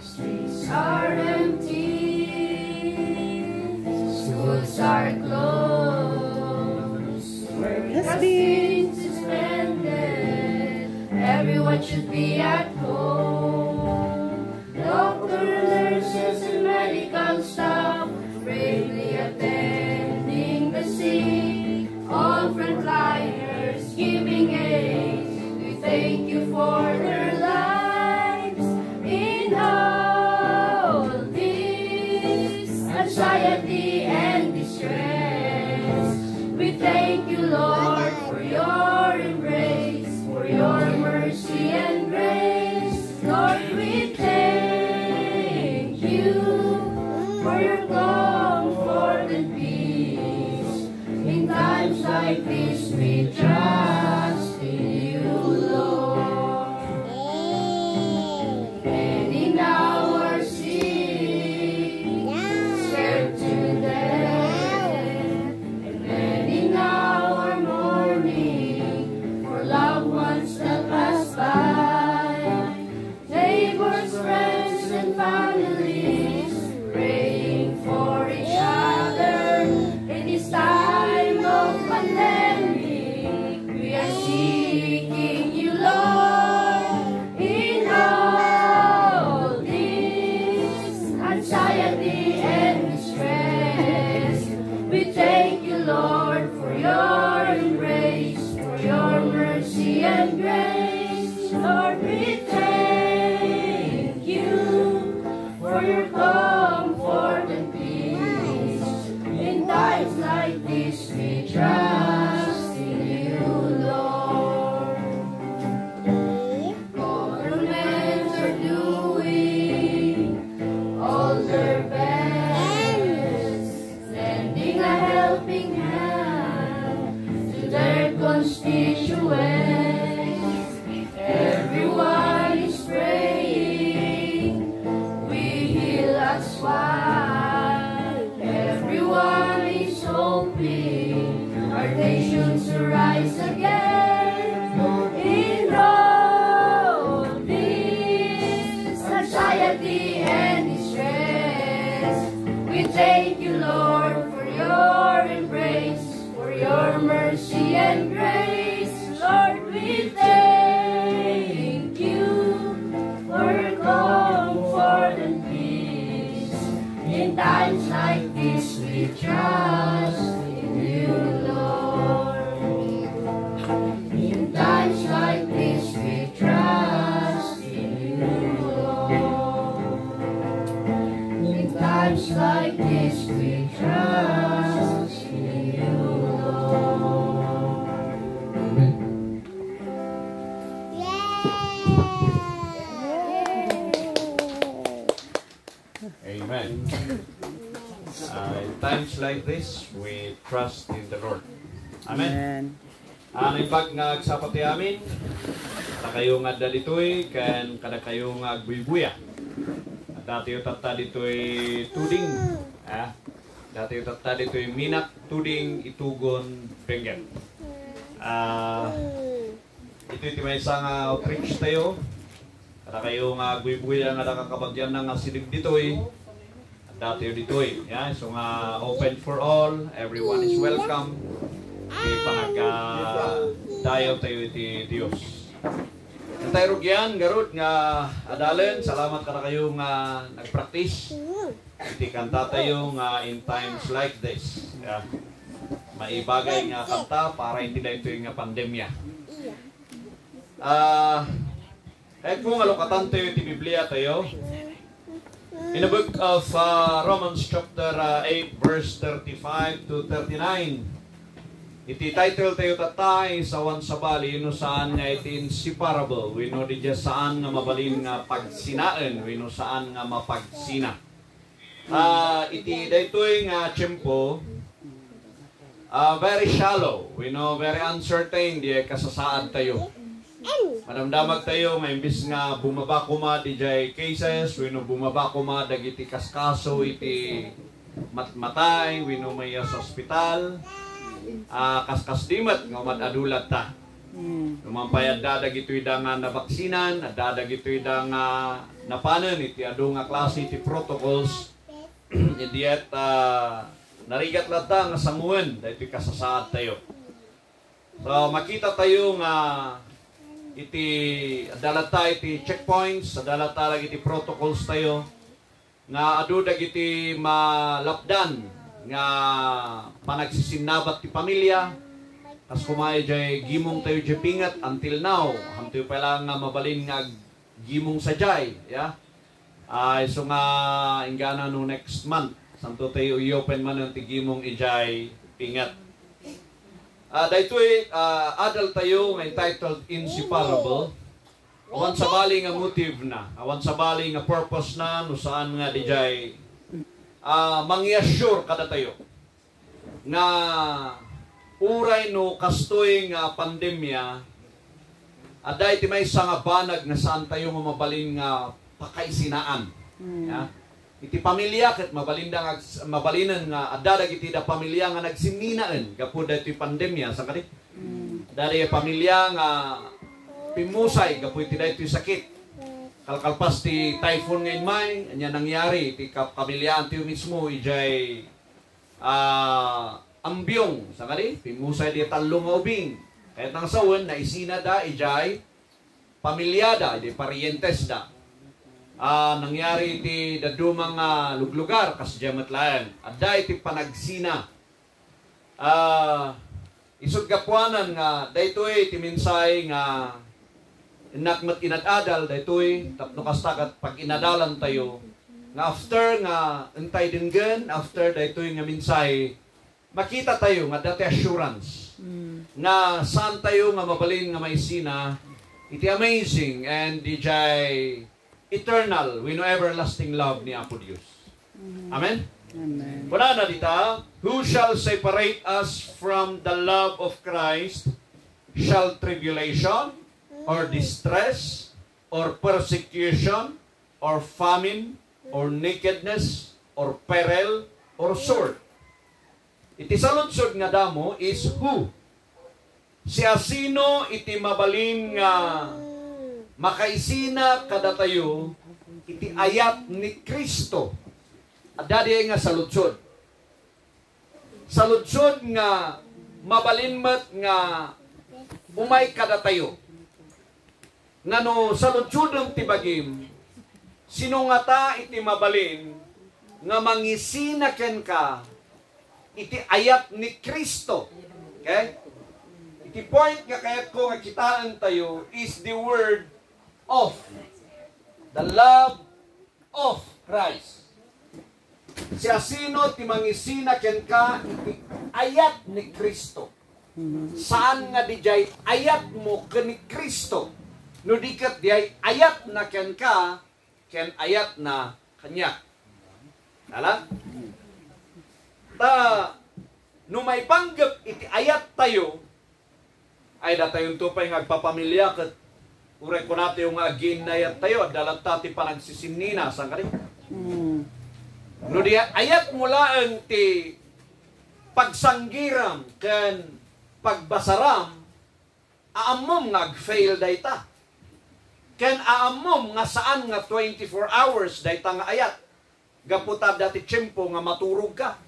Streets are empty, schools are closed, work has been suspended, everyone should be at home. Doctors, nurses, and medical staff bravely attending the sick, all frontliners giving aid. We thank you for their lives in all this anxiety and distress. We thank you, Lord, for your embrace, for your mercy and grace. Lord, we thank you for your comfort and peace. In times like this, we trust in you, Lord. Many now are sick, scared to death, and many now are mourning for loved ones that passed by. Neighbors, friends, and families praying for each other in this time of pandemic. We are seeking you, Lord, in all this anxiety and distress. We thank you, Lord, for your embrace, for your mercy and grace. Lord, we thank you for your comfort and peace. In times like this, we trust in you, Lord. Governments are doing all their best, lending a helping hand to their constituents. Everyone is praying, we heal as one. Everyone is hoping our nation to rise again. In all this anxiety and distress, we thank you, Lord, for your embrace, for your mercy and grace. Lord, we thank you for your comfort and peace. In times like this, we trust in you, Lord. In times like this, we trust in you, Lord. In times like this, we trust in you, Lord. Amen. In times like this, we trust in the Lord. Amen. Ang ipag nga agsapati amin, kada kayo nga dalitoy, kan kada kayo nga agbuy-buya. At dati yung tata dito'y tuding, dati yung tata dito'y minak, tuding, itugon, penggen. Ito yung may isang outreach tayo, kada kayo nga agbuy-buya nga nakakabagyan ng silig dito'y, at dati yung dito'y. So nga open for all, everyone is welcome. Panag-dayaw tayo iti Diyos. Ang tayo rugyan, garod nga adalen, salamat ka na kayo nga nag-practice. Iti kanta tayo nga in times like this. Maibagay nga kanta para hindi na ito yung pandemya. Kahit kung alokatan tayo iti Biblia tayo, in the book of Romans chapter 8 verse 35 to 39, iti title tayo tatay sa wan sabali no saan nga iti inseparable, wino di saan nga mabalin nga pagsinaan, wino saan nga mapagsina. Iti daytoy nga tiyempo very shallow, wino very uncertain, di kasasaad tayo. Madamdamag tayo, may imbis nga bumaba kuma di jay cases, wino bumaba kuma dagiti kaskaso iti matmatay, wino may sa ospital. Kas-kasdimat nga madadulat ta. Lumampay adada gito'y da nga nabaksinan, adada gito'y da nga napanan, iti adu nga klase, iti protocols, idiyat narigat lata nga sanguan, dahil kasasaad tayo. So makita tayo nga iti adalata iti checkpoints, adalata lagi iti protocols tayo, nga adu dagiti malapdan nga panagsisinnabat ti pamilya. As kumay jay gimong tayo jay pingat until now. Hamto pa lang nga mabalin nga gimong sa jay. Yeah? So nga ingana no next month. Santo tayo i-open man ang tigimong ijay pingat. Dahito adult tayo nga entitled Inseparable. Awan sa bali nga motive na. Awan sa bali nga purpose na. No saan nga di jay mangi-assure kada tayo. Nga uray no kastoy nga pandemya, aday ti may nga banag nga saan tayo mabalin nga pakaisinaan. Yeah? Iti pamilya ket mabalinan nga adadag iti da pamilya nga nagsininaan gapu da iti pandemya sa kadi. Dari pamilya nga pimusay gapu iti da iti sakit. Kalkalpas ti typhoon ngayon may anya nangyari ti pamilyaan ti mismo ijay ambyong sa kadi, pimusay di talong ubing. Kahit nang sawan, naisina da, ijay, pamilyada, di parientes da. Nangyari iti dadumang luglugar, kas jamatlaan. Adda iti panagsina. Isod kapuanan nga, daytoy iti minsay nga, inakmat inadadal, daytoy, tapno kastakat pag inadalan tayo, nga after nga, entay dinggan, after daytoy nga minsay, makita tayo nga dati assurance nga saan tayo nga mabalin nga maisina iti amazing and dijay eternal we know everlasting love ni Apo Dios. Amen? Amen. Wala na dita, who shall separate us from the love of Christ? Shall tribulation or distress or persecution or famine or nakedness or peril or sword? Iti saludsod nga damo is who? Siya sino iti mabalin nga makaisina kada tayo iti ayat ni Kristo. Adadi nga saludsod. Saludsod nga mabalinmat nga umay kada tayo. Ngano saludsod ang tibagim, sino nga ta iti mabalin nga mangisina ken ka iti ayat ni Kristo. Okay? Iti point nga kayat ko nga kitaan tayo is the word of. The love of Christ. Siya sino ti mangisina ken ka iti ayat ni Kristo. Saan nga di jay ayat mo ken ni Kristo? No dikat di ay ayat na ken ka ken ayat na kanya. Ala? No may panggap iti ayat tayo, ay da tayong tupay nga agpapamilya kat uray ko natin yung aginayat tayo, dalat tati panagsisinina, saan ka rin? No di ayat mula ang ti pagsanggiram ken pagbasaram, aamom nga ag-fail dayta. Ken aamom nga saan nga 24 hours dayta nga ayat. Gaputab dati tiyempo nga maturog ka.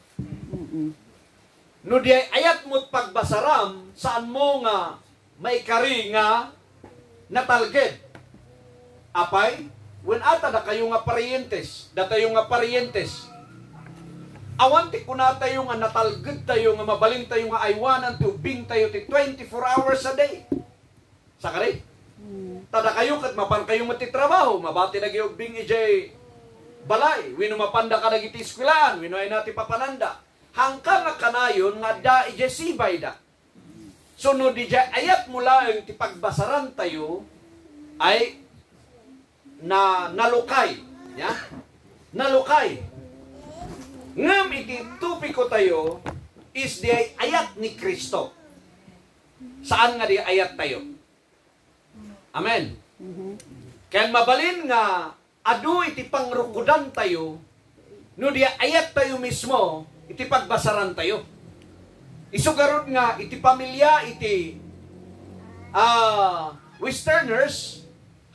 No di ayat mo't pagbasaram, saan mo nga may kari nga natalged. Apay, when ata da kayo nga parientes, da tayo nga parientes, awanti ko na tayo nga natalged tayo, nga mabaling tayo nga aywanan, tubing tayo ti 24 hours a day. Sa kari? Tada kayo kat mapan kayo matitrabaho, mabati na gayog bing ijay balay, wino mapanda ka na giti eskwilaan, wino ay nati papananda. Hangka nga kanayon nga da ijesibay da. So no di ayat mula yung tipagbasaran tayo ay nalukay. Ya? Nalukay. Ngam iti tupiko tayo is di ayat ni Kristo. Saan nga di ayat tayo? Amen. Kaya mabalin nga adu iti pangrukudan tayo no di ayat tayo mismo iti pagbasaran tayo. Isugarod nga, iti pamilya, iti Westerners,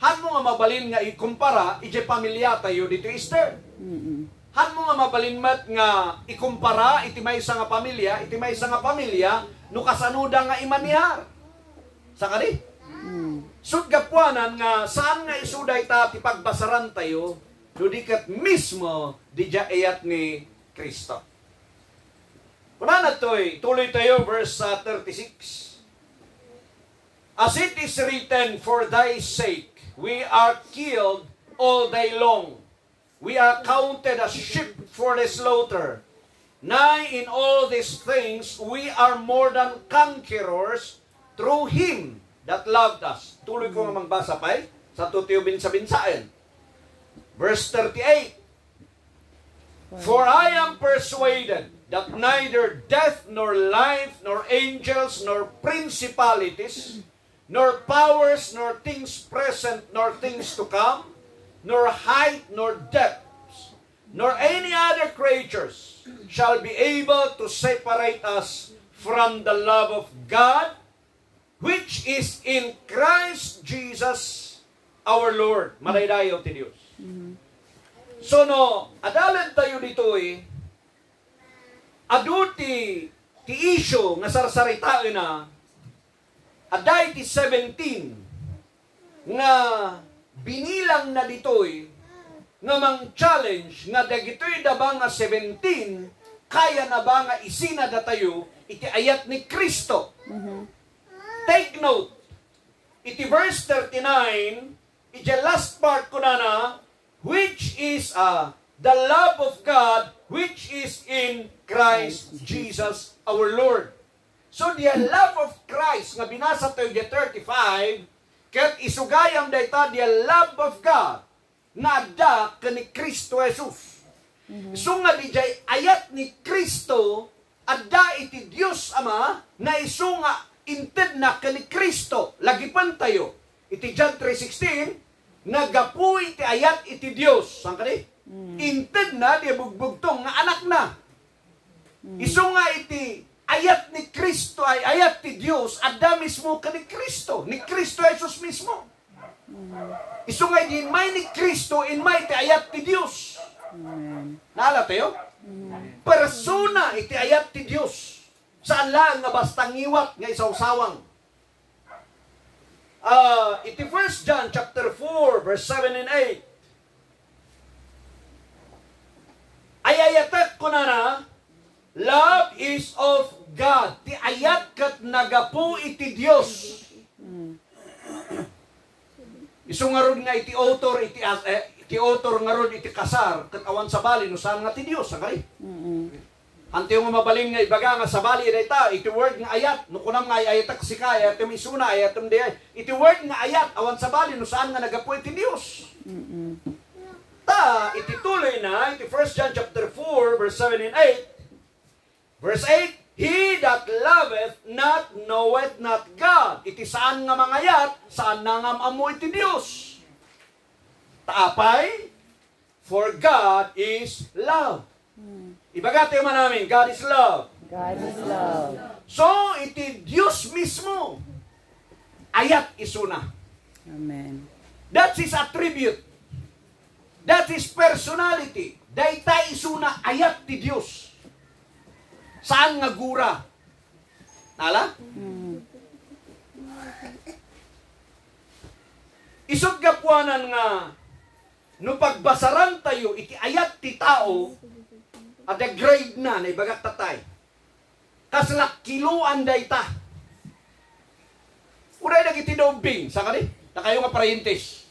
han mo nga mabalin nga ikumpara, iti pamilya tayo dito Eastern. Han mo nga mabalin mat nga ikumpara, iti may nga pamilya, iti may nga pamilya, no kasanuda nga imanihar. Saka di? Sud gapuanan nga, saan nga isuday ta ti pagbasaran tayo, dudikat mismo di ayat ni Kristo. Kuna na to'y, tuloy tayo, verse 36. As it is written, for thy sake, we are killed all day long. We are counted as sheep for the slaughter. Nay, in all these things, we are more than conquerors through Him that loved us. Tuloy ko nga magbasa pa sa tutiyo binsa-binsain. Verse 38. For I am persuaded that neither death, nor life, nor angels, nor principalities, nor powers, nor things present, nor things to come, nor height, nor depths, nor any other creatures shall be able to separate us from the love of God, which is in Christ Jesus our Lord. Madaydayaw ti Diyos. So no, adalan tayo dito adu ti issue nga sarsaritaan na aday ti 17 nga binilang na ditoy nga mang challenge nga dagitoy daba nga 17 kaya na ba nga isina datayo iti ayat ni Kristo. Take note, iti verse 39, iti last part ko na which is the love of God which is in Christ Jesus our Lord. So the love of Christ nga binasa tayo di 35, ket isugayam dayta the love of God na adda kani Kristo Jesus. So nga di jay ayat ni Kristo adda iti Dios Ama na isu nga inted na kani Kristo. Lagi pan tayo. Iti John 3:16 nagapu iti ayat iti Dios. Saan ka di? Inted na di bugbugtong nga anak na. Isu nga iti ayat ni Kristo ay ayat ti Dios adda mismo kani Kristo. Ni Kristo Jesus mismo. Isu nga din may ni Kristo in may iti ayat ti Dios. Naala tayo? Persona iti ayat ti Dios. Saan lang nga bastang iwat nga isawsawang. Iti 1 John chapter 4 verse 7 and 8. Ayayatek ko na love is of God. Ti ayat kat nagapu iti Dios. Isu nga ron nga iti author iti author nga ron iti kasar kat awan sa bali no saan nga ti Dios sakay. Ante yung mabaling nga ibaga nga sa bali dayta iti word nga ayat no kunam nga ayatak si kaya iti misuna ayatum di iti word nga ayat awan sa bali no saan nga nagapu iti Dios. Ta iti tuloy na iti 1 John chapter 4 verse 7 and 8. Verse 8, he that loveth not knoweth not God. Iti saan nga mangayat, saan na nga maamu iti Dios. Taapay, for God is love. Ibagati man namin, God is love. God is love. So, iti Diyos mismo, ayat isuna. Amen. That's His attribute. That's His personality. Dayta isuna ayat ti Diyos. Saan nga gura? Nala? Isod gapuanan nga, no pagbasaran tayo, iti ayat ti tao, at the grade na ibagat tatay. Kaslak kiluan dayta. Uray nagiti dobing, sa kani? Na kayo nga parayentes.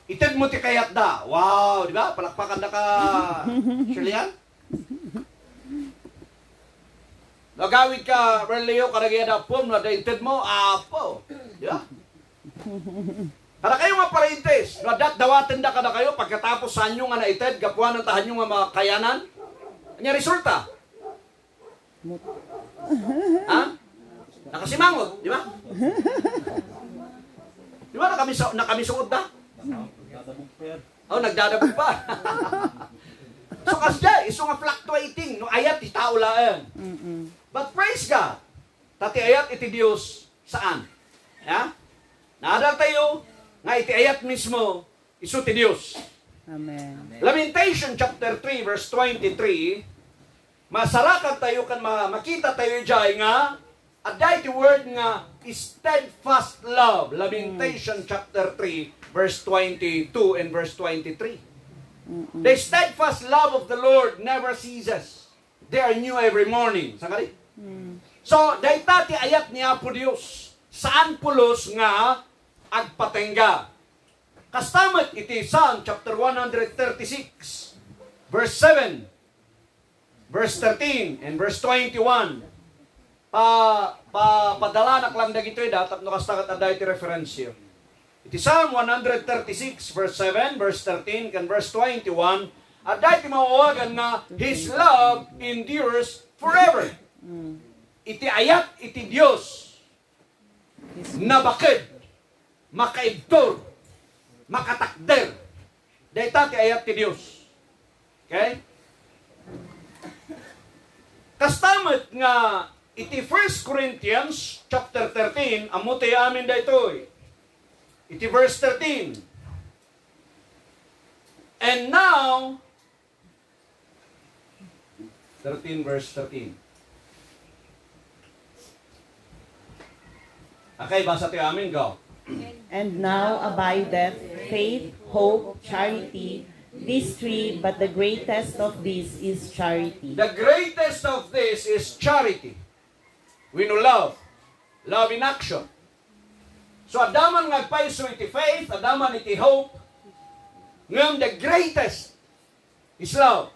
Ited mo ti kayat da. Wow, di ba? Palakpakan na ka, Shirley. Nagawid ka, Berleo, karagaya na po, na ited mo, apo. Di ba? Kada kayo nga parentes, nadat dawaten da kada kayo pagkatapos sa inyo nga naited, gapuan ang tahan nyo nga mga kayanan. Anya resulta? Ha? Nakasimangot, di ba? Di ba nakamisukod na? Oh, nagdadabog pa. So kasya, iso nga fluctuating, no ayat ti tao laeng. But praise God, tati ayat iti Dios saan? Ya? Naadal tayo, nga iti ayat mismo, iso ti Dios. Amen. Lamentation chapter 3 verse 23, masarakan tayo kan makita tayo dyan nga, at dahil the word nga, steadfast love. Lamentation chapter 3 verse 22 and verse 23. The steadfast love of the Lord never ceases. They are new every morning. Sakali? So, dahil tati ayat niya po Diyos, saan pulos nga agpatengga. Kastamat iti Psalm chapter 136 verse 7, verse 13, and verse 21. Padalanak lang dagito dapat no kastakat aday ti referensyo. Iti Psalm 136 verse 7, verse 13, and verse 21, aday ti mawawagan nga His love endures forever. Iti ayat iti Dios na bakid, makaibtor, makatakder. Dayta ti ayat ti Dios. Okay? Kastamat nga iti 1 Corinthians chapter 13, amuti amin daytoy. Iti verse 13. And now 13 verse 13. Okay, basa ti amin, go. And now abideth faith, hope, charity, these three, but the greatest of these is charity. The greatest of this is charity. We know love. Love in action. So adaman ngagpaiso iti faith, adaman iti hope. Ngayon, the greatest is love.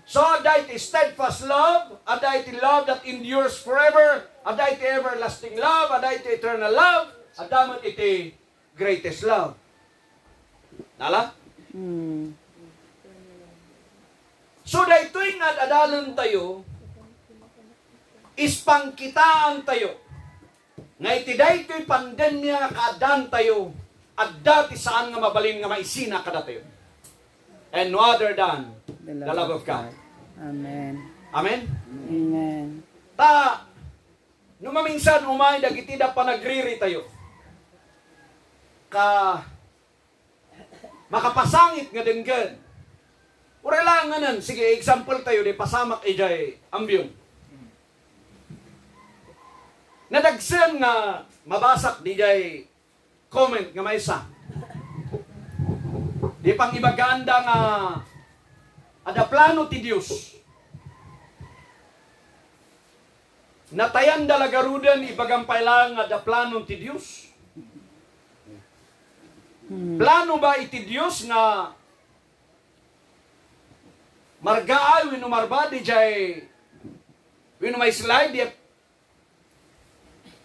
So aday iti steadfast love, aday iti love that endures forever, aday iti everlasting love, aday iti eternal love, adaman iti greatest love. Nala? So daytoy nga adalon tayo, is pangkitaan tayo. Nga iti daytoy pandemya nga kaadan tayo, at dati saan nga mabalin nga maisina kada tayo. And no other than the love of God. Amen. Amen? Amen. Ta, numaminsan umay, dagiti da panagriri tayo. Makapasangit nga denggan. Uralanganan, sige, example tayo, di pasamak ijay ambyong. Nadagsan nga mabasak di jay comment nga may isa. Di pang ibaganda nga ada plano ti Dios. Natayan dalagarudan ibagampay lang ada plano ti Dios. Plano ba iti Dios nga margaay wino marbadi jay wino may slide di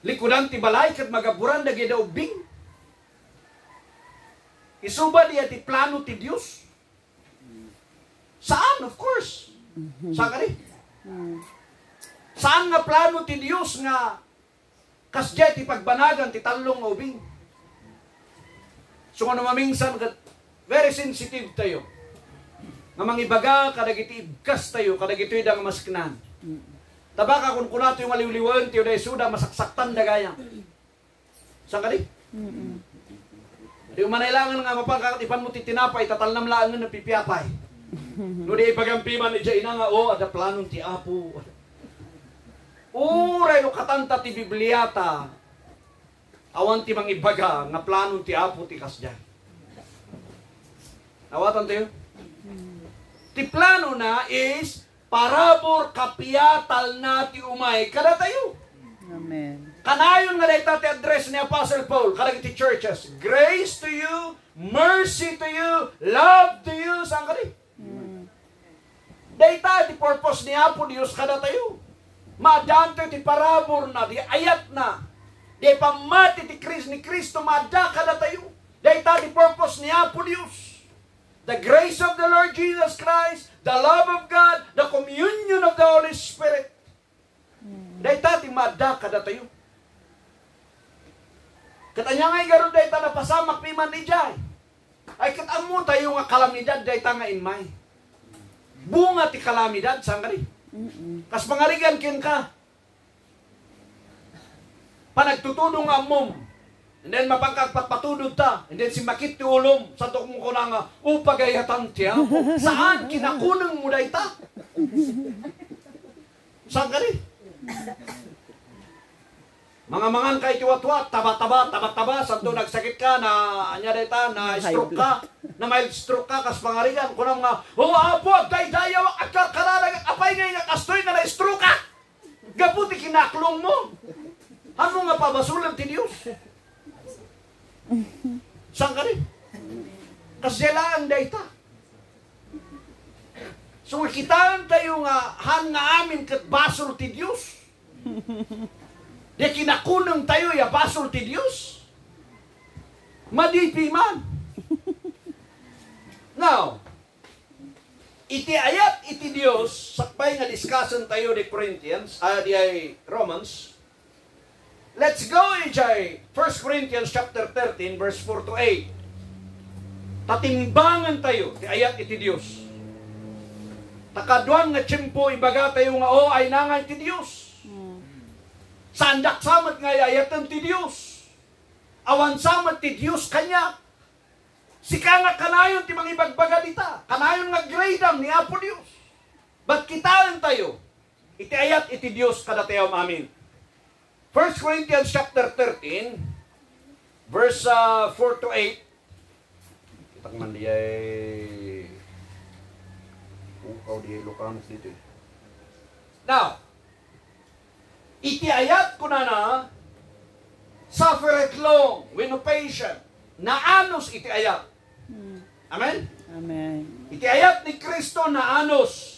likudan ti balay ket magaburan dagiti ubing. Isuba di ati plano ti Dios. Saan? Of course. Saan ka rin? Saan nga plano ti Dios nga kasya ti pagbanagan ti talong nga ubing? So kung mamingsan, very sensitive tayo. Nga mangibaga, kadagiti ibkas tayo, kadagiti idang masknan. Tabaka kung kunato yung maliwliwan, tiyo dahi suda, masaksaktan dagaya. Saan ka rin? Di manailangan nga mapangkakatipan mo titinapay, tatalnam laangan na pipiyapay. No di ipagampiman, ija ina nga, ada planong ti Apo. Uray no katanta ti Bibliata, awan ti mangibaga, nga planong ti Apo ti kasya. Nawatan tayo? Ti plano na is, parabor kapiatal na ti umay, kada tayo. Amen. Kanayon nga dahil ti address ni Apostle Paul, kadagiti churches, grace to you, mercy to you, love to you, saan ka rin? Dahil ti purpose ni Apo Diyos kada tayo. Madanto ti parabor na, di ayat na, di pamati ti ni Kristo, mada kada tayo. Dahil ti purpose ni Apo Diyos. The grace of the Lord Jesus Christ, the love of God, the communion of the Holy Spirit. Dahil ti mada kada tayo. Katanya nga igaron dahi ta napasamak piman ni Jai. Ay katamo tayo nga kalamidad dahi ta nga inmay. bunga ti kalamidad, saan ka rin? Kas pangarigan kin ka. Panagtutudong nga mom. And then mapagkagpatpatudod ta. And then si makit ti ulom. Sa tok mo ko na nga, upagayatan tiya. Saan? Kinakunang mo na ita. Saan ka rin? Mga mangan kay tiwat-wat, taba-taba, santo nagsakit ka, na anya dita, na stroke ka, na mild stroke ka, kas pangarigan, kunang nga, apo, day-dayaw, at karalag, apay ngay nga kastoy na na-stroke ka. Gaputi kinaklong mo. Ano nga pabasulan ti Diyos? Saan ka rin? Kasi lang dita. So, kitaan tayo nga, han nga amin kat basol ti Diyos. Di kinakunang tayo ya basol ti Diyos. Madipi man. Now, iti ayat iti Diyos, sakpay nga discussion tayo di Corinthians, di ay Romans. Let's go ijay 1 Corinthians chapter 13 verse 4 to 8. Tatimbangan tayo ti ayat iti Diyos. Takaduan nga tiyempo ibaga tayo nga ay nangay ti Diyos. Sandak samat nga ayatan ti Diyos. Awan samat ti Diyos kanya. Sika nga kanayon ti mga ibagbaga dita. Kanayon nga gradam ni Apo Diyos. Ba't kitaan tayo? Iti ayat iti Diyos kada tayo amin. 1 Corinthians chapter 13 verse 4 to 8. Kitang man di ay ukaw di ay Lucanos dito. Now, iti ayat ko na suffereth long, with no patient, na anos iti ayat. Amen? Amen. Iti ayat ni Kristo na anos.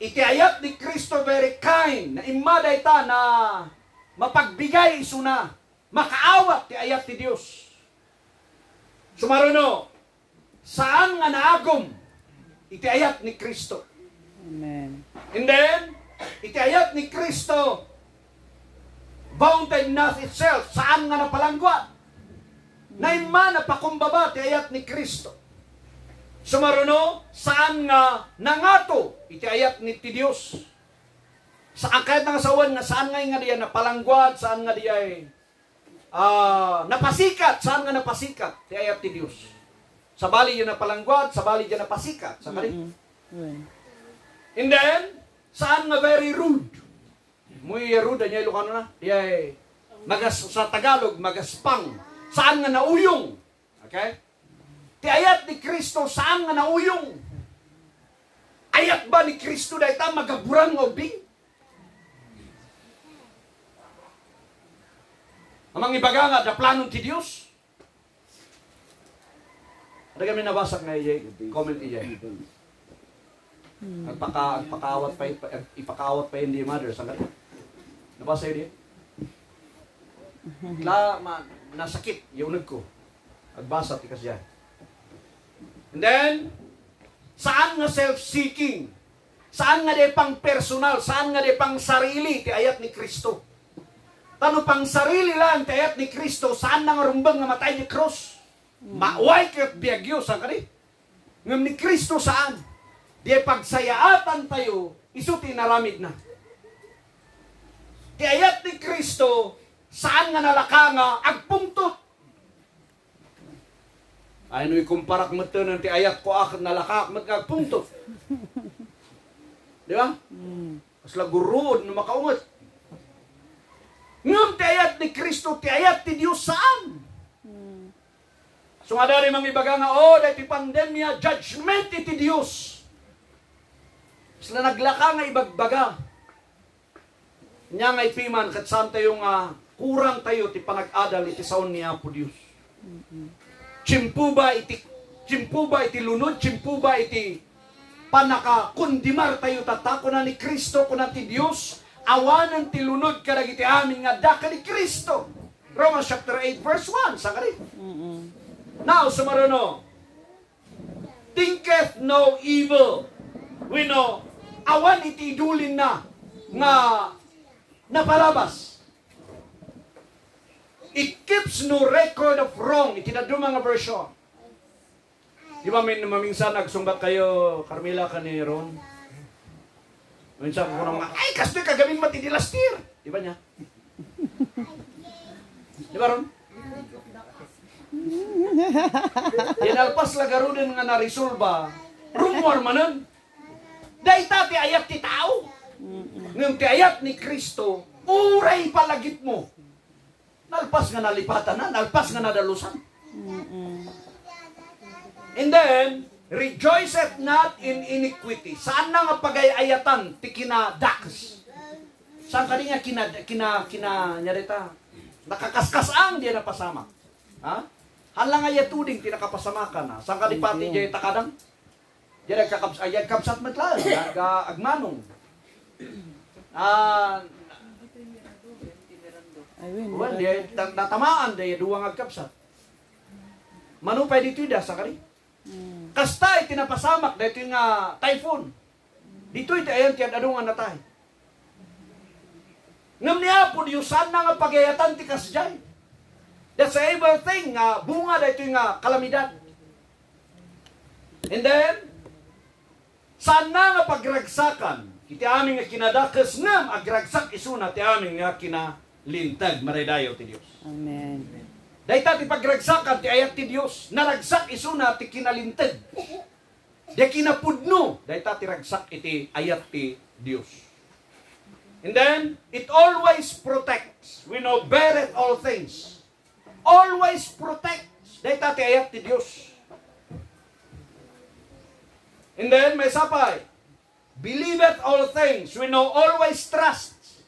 Iti ayat ni Kristo very kind, na imaday ta na mapagbigay isuna, makaawat ti ayat ti Diyos. Sumaruno, saan nga naagom iti ayat ni Kristo? Amen. And then, iti ayat ni Kristo, bounded not itself, saan nga napalangguat? Naima napakumbaba ti ayat ni Kristo. Sumaruno, saan nga nangato iti ayat ni ti Diyos? Saan kahit nga sawan nga saan nga diya napalangguat, saan nga diya napasikat, saan nga napasikat ti ayat ti Diyos? Sa bali yun napalangguat, sa bali yun napasikat. Sa bali? And then, saan nga very rude? Muy rude, niya Ilocano na. Diya sa Tagalog, magaspang. Saan nga nauyong? Okay? Ti ayat ni Kristo, saan nga nauyong? Ayat ba ni Kristo dahil ta magaburang o bing? Amang ibaga nga, da planong ti Diyos. Ada kami nabasak nga iyay, comment iyay. Ipakawat pa hindi mother. Saan ka? Nabasa yun nasakit, yung ko. Agbasa ti kasya. And then, saan nga self-seeking? Saan nga di pang personal? Saan nga di pang sarili? Ti ayat ni Kristo. Tano pang sarili lang ti ayat ni Kristo, saan nga rumbang nga matay ni cross? Maway ka't biyagyo, saan ka di? Ngam ni Kristo saan? Di pagsayaatan tayo, iso tinaramid na. Ti ayat ni Kristo, saan nga nalakanga, agpungtot. Ay no ikumparak mo ito ng ti ayat ko nalakak mat agpungtot. Di ba? Asla guruod na makaungat. Ngam ti ayat ni Kristo, ti ayat ti Diyos saan? So nga dari mga ibaga nga, dahil ti pandemya, judgment iti Diyos. Sila naglaka nga ibagbaga. Nya nga ipiman, kat saan tayo nga, kurang tayo ti panag-adal iti saon ni Apo Diyos. Chimpuba iti lunod, chimpuba iti panakakundimar tayo tatako na ni Kristo, kuna ti Diyos, awanan ti lunod kadag iti amin nga daka ni Kristo. Romans chapter 8 verse 1, saan ka rin? Now, sumaruno, thinketh no evil. We know, awan iti idulin na nga napalabas. It keeps no record of wrong. Iti na mga version. Di ba maminsan nagsumbat kayo, Carmela, ka ni Ron? Minsan ko nang ay, kasi kagamin mati di last year. Di ba niya? Di ba, Ron? Inalpas lagaro din nga na-resolba. Rumor manan. Dahil ti ayat ti tao. Ngayon ti ayat ni Kristo, uray palagip mo. Nalpas nga nalipatan na, nalpas nga nadalusan. And then, rejoiceth not in iniquity. Saan na nga pagayayatan ti kinadakas? Saan ka niya nyarita? Nakakaskasang di na pasama. Ha? Halang ay tuding tinakapasamakan na. Saan ka di pati diya takadang? Diya nagkakapsat matlan. Nagagmanong. Well, diya natamaan diya duwang agkapsat. Manupay dito ida sa kari. Kastay tinapasamak dito yung typhoon. Dito ito ayan tiyan adungan na tayo. Ngam niya po yung saan na nga pagayatan ti kasjay. That's everything bunga dito yung kalamidad. And then, saan na nga pagragsakan? Iti aming nga kinadakas ngam agragsak isuna ti aming nga kinalintag maridayo ti Dios. Amen. Dahil ti pagragsakan ti ayat ti Dios, naragsak isuna ti kinalintag. Di kinapudno, dahil ti ragsak iti ayat ti Dios. And then, it always protects. We know, beareth all things. Always protects. Dahil ti ayat ti Dios. And then, may sapay. Believeth all things. We know, always trusts.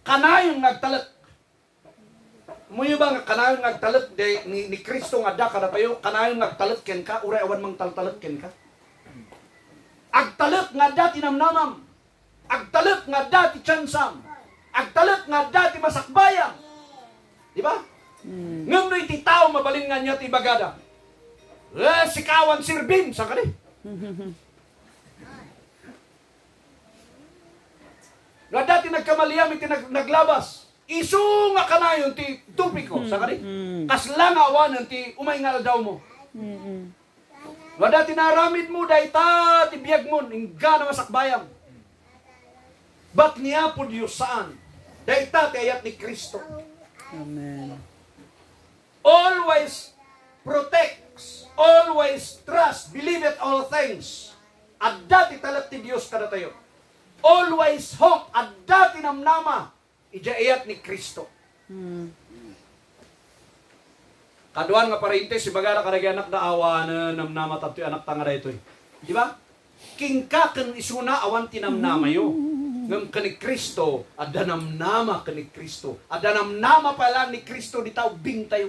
Kanayong nagtalat. Muyo ba nga kanayong nagtalat ni Kristo nga da kada tayo, kanayong nagtalat ken ka, uray awan mang taltalat ken ka. Agtalat nga da tinamnamam. Agtalat nga da ti tsansam. Agtalat nga da ti masakbayang. Di ba? Ngam no iti tao mabalin nga niya ti bagada. Sikawan sirbin sa kani. Nga dati nagkamaliyam iti naglabas. Isu nga kanayon ti tupiko sa kani. Kaslang awanan ti umay nga daw mo. Wada tinaramid mo dayta ti biyag mo ingga na masakbayam. But niya po Diyos saan? Dayta ti ayat ni Kristo. Amen. Always protects, always trust, believeth all things. Adda ti talat ti Dios kada tayo. Always hope, adda ti namnama. Ija ayat ni Kristo. Kaduan nga parinte si bagara kadagi anak na awa na namnama tato anak tanga da ito. Di ba? Kingka ken isuna awan tinamnama yo. Ngam kani Kristo adda namnama kani Kristo. Adda namnama pala ni Kristo di tao bing tayo.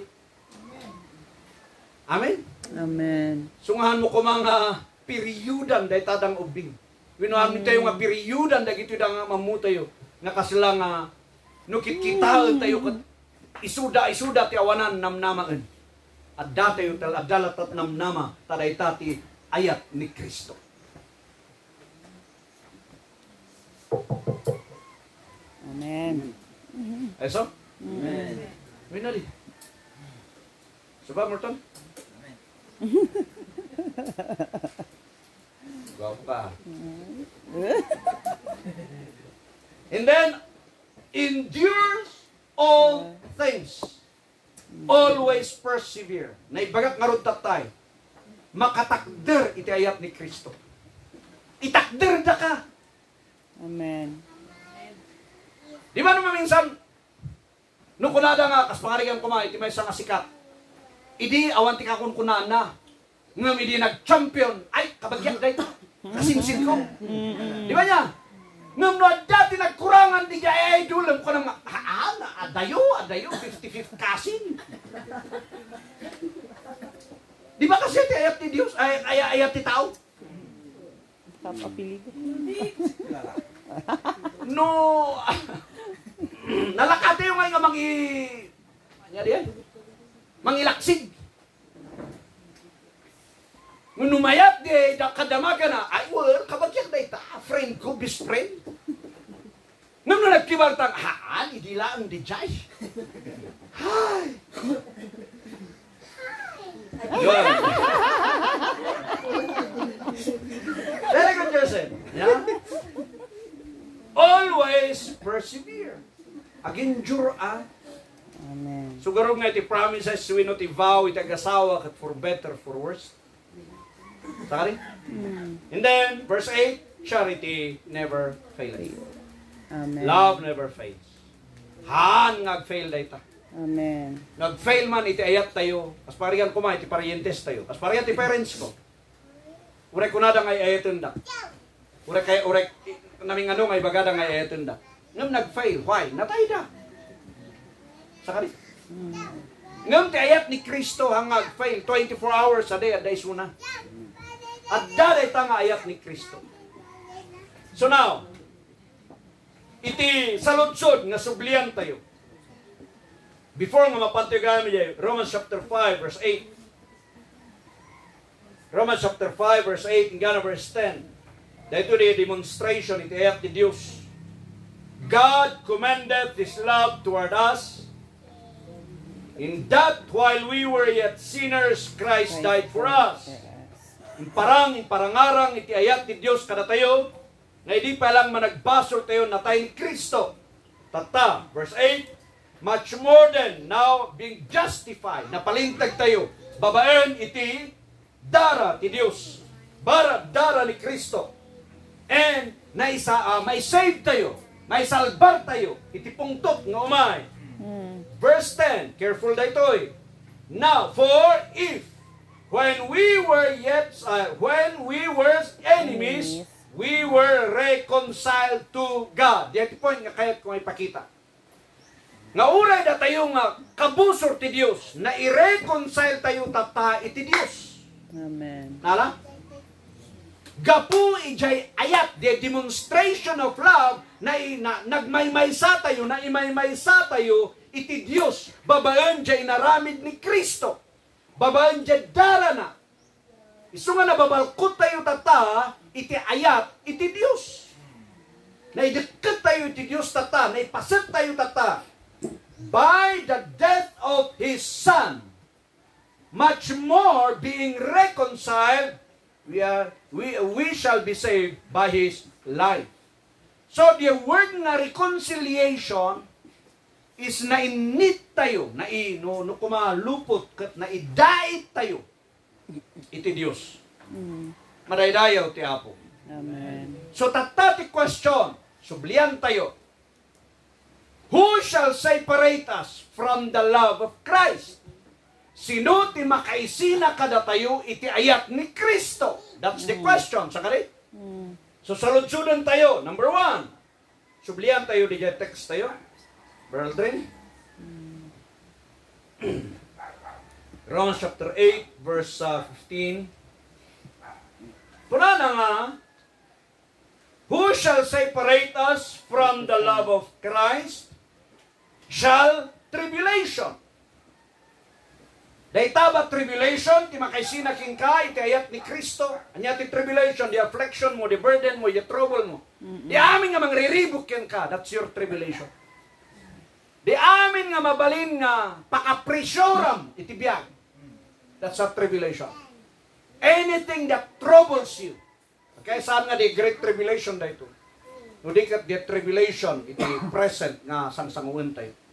Amen. Amen. Sungahan mo ko mga periudan day tadang ubing. Winuhan mi tayo nga periudan dagiti da mamutayo. Nga kasla nga nukit-kitaon tayo kat isuda ti awanan namnamaan. Adda tayo addalat at namnama taday tati ayat ni Kristo. Amen. Eso? Amen. Winali. Suba Morton? Gwapo ka. And then, endures all things. Always persevere. Naibagat nga ron tatay. Makatakder iti ayat ni Kristo. Itakder da ka. Amen. Di ba naman minsan, nung kunada nga, kas pangarigang kumain, iti may isang sikat. Idi, awan ti kakunkunaan na. Ngam idi nag-champion. Ay, kabagyak day. Kasinsin ko. Di ba niya? Ngam no, dati nagkurangan di kaya idol. Alam ko na nga, adayo, 50-50 kasin. Di ba kasi iti ayat ni Diyos, ayat ti tao? Papapili ko. No, nalakate yung nga mangilaksig. Nung numayat di, kadamaga na, ay, well, kabagyak na ita, friend ko, best friend. Nung nagkibartang, hindi lang, di jay. Hi! Yun. Very good, Joseph. Yeah? Always persevere. Aginjur Amen. Siguro nga iti promises, we not i-vow, iti agasawa, kat for better, for worse. Sorry? And then, verse 8, charity never fails. Amen. Love never fails. Han ngag-fail dayta. Amen. Nag-fail man, iti ayat tayo. As parigan ko man, iti parientes tayo. As parigan ti parents ko. Urek ko na da ngay ayatun da. Urek, naming ano ngay bagada ngay ayatun da. Ngam nag-fail. Why? Natay da. Sakari. Ngam ti ayat ni Kristo hang nag-fail. 24 hours a day, a day suna. At daday ta nga ayat ni Kristo. So now, iti saludsod nga sublian tayo. Before nga mapantigan mi Romans chapter 5 verse 8. Romans chapter 5 verse 8 hingga verse 10. Dahito di demonstration iti ayat ni Dios. God commended His love toward us in that while we were yet sinners, Christ died for us. Imparangarang iti ayat ni Dios kada tayo na hindi pa lang managbasol tayo na tayo ni Kristo. Tata, verse 8, much more than now being justified, napalintag tayo, babaen iti dara ti Dios, dara ni Kristo. And may save tayo, may salbar tayo, iti pungtot nga umay. Verse 10, careful daytoy. Now, for if when we were enemies, we were reconciled to God. Di point nga kayat kung ipakita. Nga uray da tayo nga kabusor ti Dios, na i-reconcile tayo tata iti Dios. Amen. Nala? Gapu ijay ayat, the demonstration of love, na nagmaymaysa tayo, na imaymaysa tayo iti Dios. Babaan jay naramid ni Kristo. Babaan jay dara na. Isu nga nababalkot tayo tata, iti ayat, iti Dios. Naidikit tayo iti Dios tata, naipasit tayo tata, by the death of His Son, much more being reconciled, we shall be saved by His life. So the word nga reconciliation is nainit tayo, kumalupot, naidait tayo, iti Diyos. Madaydayaw ti Apo. Amen. So tatati question, sublian tayo. Who shall separate us from the love of Christ? Sino ti makaisina kada tayo iti ayat ni Kristo? That's the question. Sakari? So saludsudan tayo. Number 1. Sublian tayo di text tayo. Brethren. Romans chapter 8 verse 15. Puna na nga. Who shall separate us from the love of Christ? Shall tribulation. Dahita ba tribulation? Ti makaisina king ka, iti ayat ni Kristo. Anya ti tribulation, the affliction mo, the burden mo, the trouble mo. Di amin nga mangriribuk yan ka, that's your tribulation. Di amin nga mabalin nga pakapresyoram, iti biyag. That's a tribulation. Anything that troubles you. Okay, saan nga di great tribulation da ito? No di kat the tribulation, iti present nga sangsanguan tayo.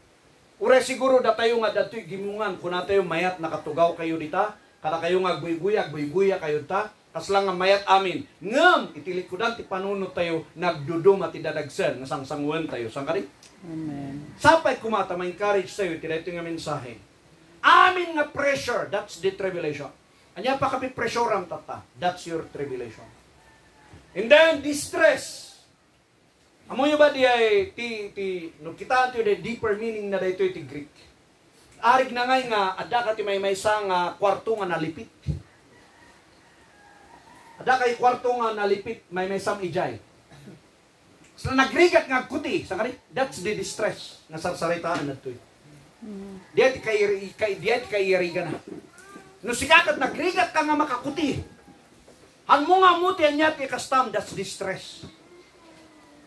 Ure siguro da tayo nga dato'y gimungan, kung na tayo mayat nakatugaw kayo dita, kada kayo nga agbuy-buya kayo ta, kas lang nga mayat amin, ngam, itilikudan ti panunod tayo, nagdudum at idadagsen, nga sangsanguan tayo. Sang kari? Amen. Sapay kumata, ma-encourage tayo, iti nga mensahe. Amin nga pressure, that's the tribulation. Anya pa kami pressure ang tata, that's your tribulation. And then, distress. Amo nyo ba di ay, no kita ito yung deeper meaning na dito iti Greek. Arig na ngay nga, ada ka ti may isang kwarto nga nalipit. Ada kay kwarto nga nalipit, may isang ijay. So nagrigat nga kuti, sakari, that's the distress nga sarsaritaan na ito. Diyan kay iriga na. No sikakat nagrigat ka nga makakuti. Han mo nga muti niya ti kastam, that's distress.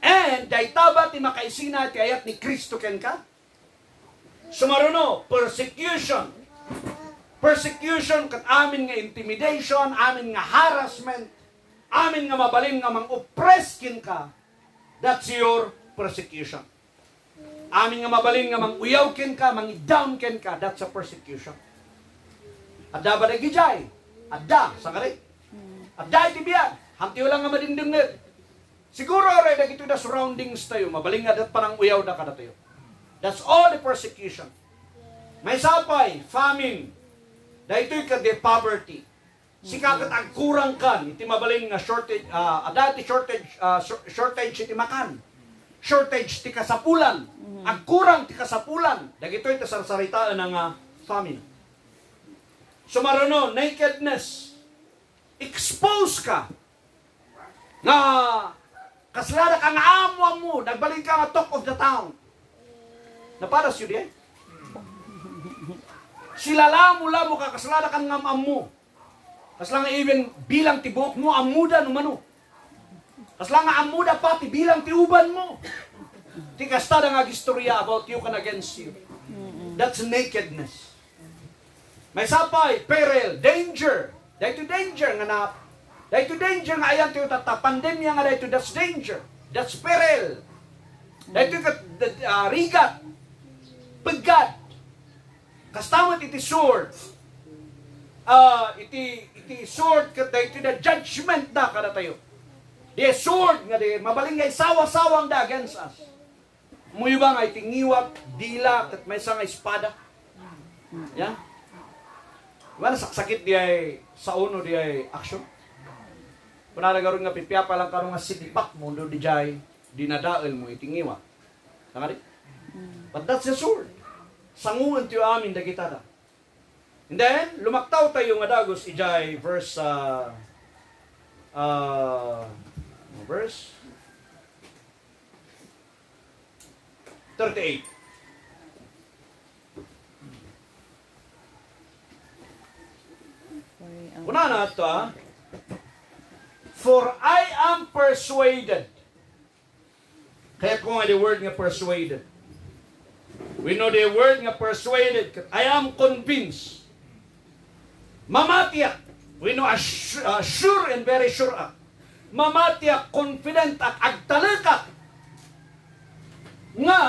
And daitaba ti makaisina ti ayat ni Kristo ken ka. Sumaruno, persecution. Persecution kat amin nga intimidation, amin nga harassment. amin nga mabalin nga mang-oppress kin ka, that's your persecution. Amin nga mabalin nga mang-uyaw kin ka, mang-down kin ka, that's a persecution. Adda ba na gijay? Adda, sa kari? Adda iti biyan. Hantiyo lang nga madindingit. Siguro rin na ito na surroundings tayo, mabaling nga dat panang uyaw na ka na tayo. That's all the persecution. May sapay, famine. Dahito'y ka de poverty. Sikakat ang kurang kan, iti mabaling nga shortage, adda iti shortage iti makan. Shortage ti kasapulan. Ang kurang ti kasapulan. Dagito'y iti sarsaritaan ng famine. Sumaruno, nakedness. Expose ka. Nga, kaslada ka nga amo mo, nagbaling ka nga top of the town. Naparas yun eh. Sila lamo ka, kaslada ka nga amo. Kasla nga even bilang tibok mo, amuda numano. Kasla nga amuda pati bilang tiuban mo. Ti kastada nga gistorya about you can against you. That's nakedness. May sapay, peril, danger. Dahito danger nga na. Dahito danger nga ayan tayo tata. Pandemya nga dahito, that's danger. That's peril. Dahito rigat. Pagkat. Kastamot iti sword. Iti sword kat dahito na judgment da kada tayo. Di sword nga di. Mabaling nga sawa-sawang da against us. Muyo ba nga iti ngiwak, dila, kat may isang espada. Yan. Diba sakit di ay sa uno di ay action. Panalagaroon nga pipiyapa lang karong nga sidipak mo do di jay dinadael mo itingiwa. Nakari? But that's the sword. Sanguan tiyo amin dagitada. And then lumaktaw tayo nga dagos ijay verse verse 38. Una na ito For I am persuaded. Kaya ko nga the word nga persuaded. We know the word nga persuaded. I am convinced. Mamatiyak. We know sure and very sure. Mamatiyak, confident at agtalakak. Nga,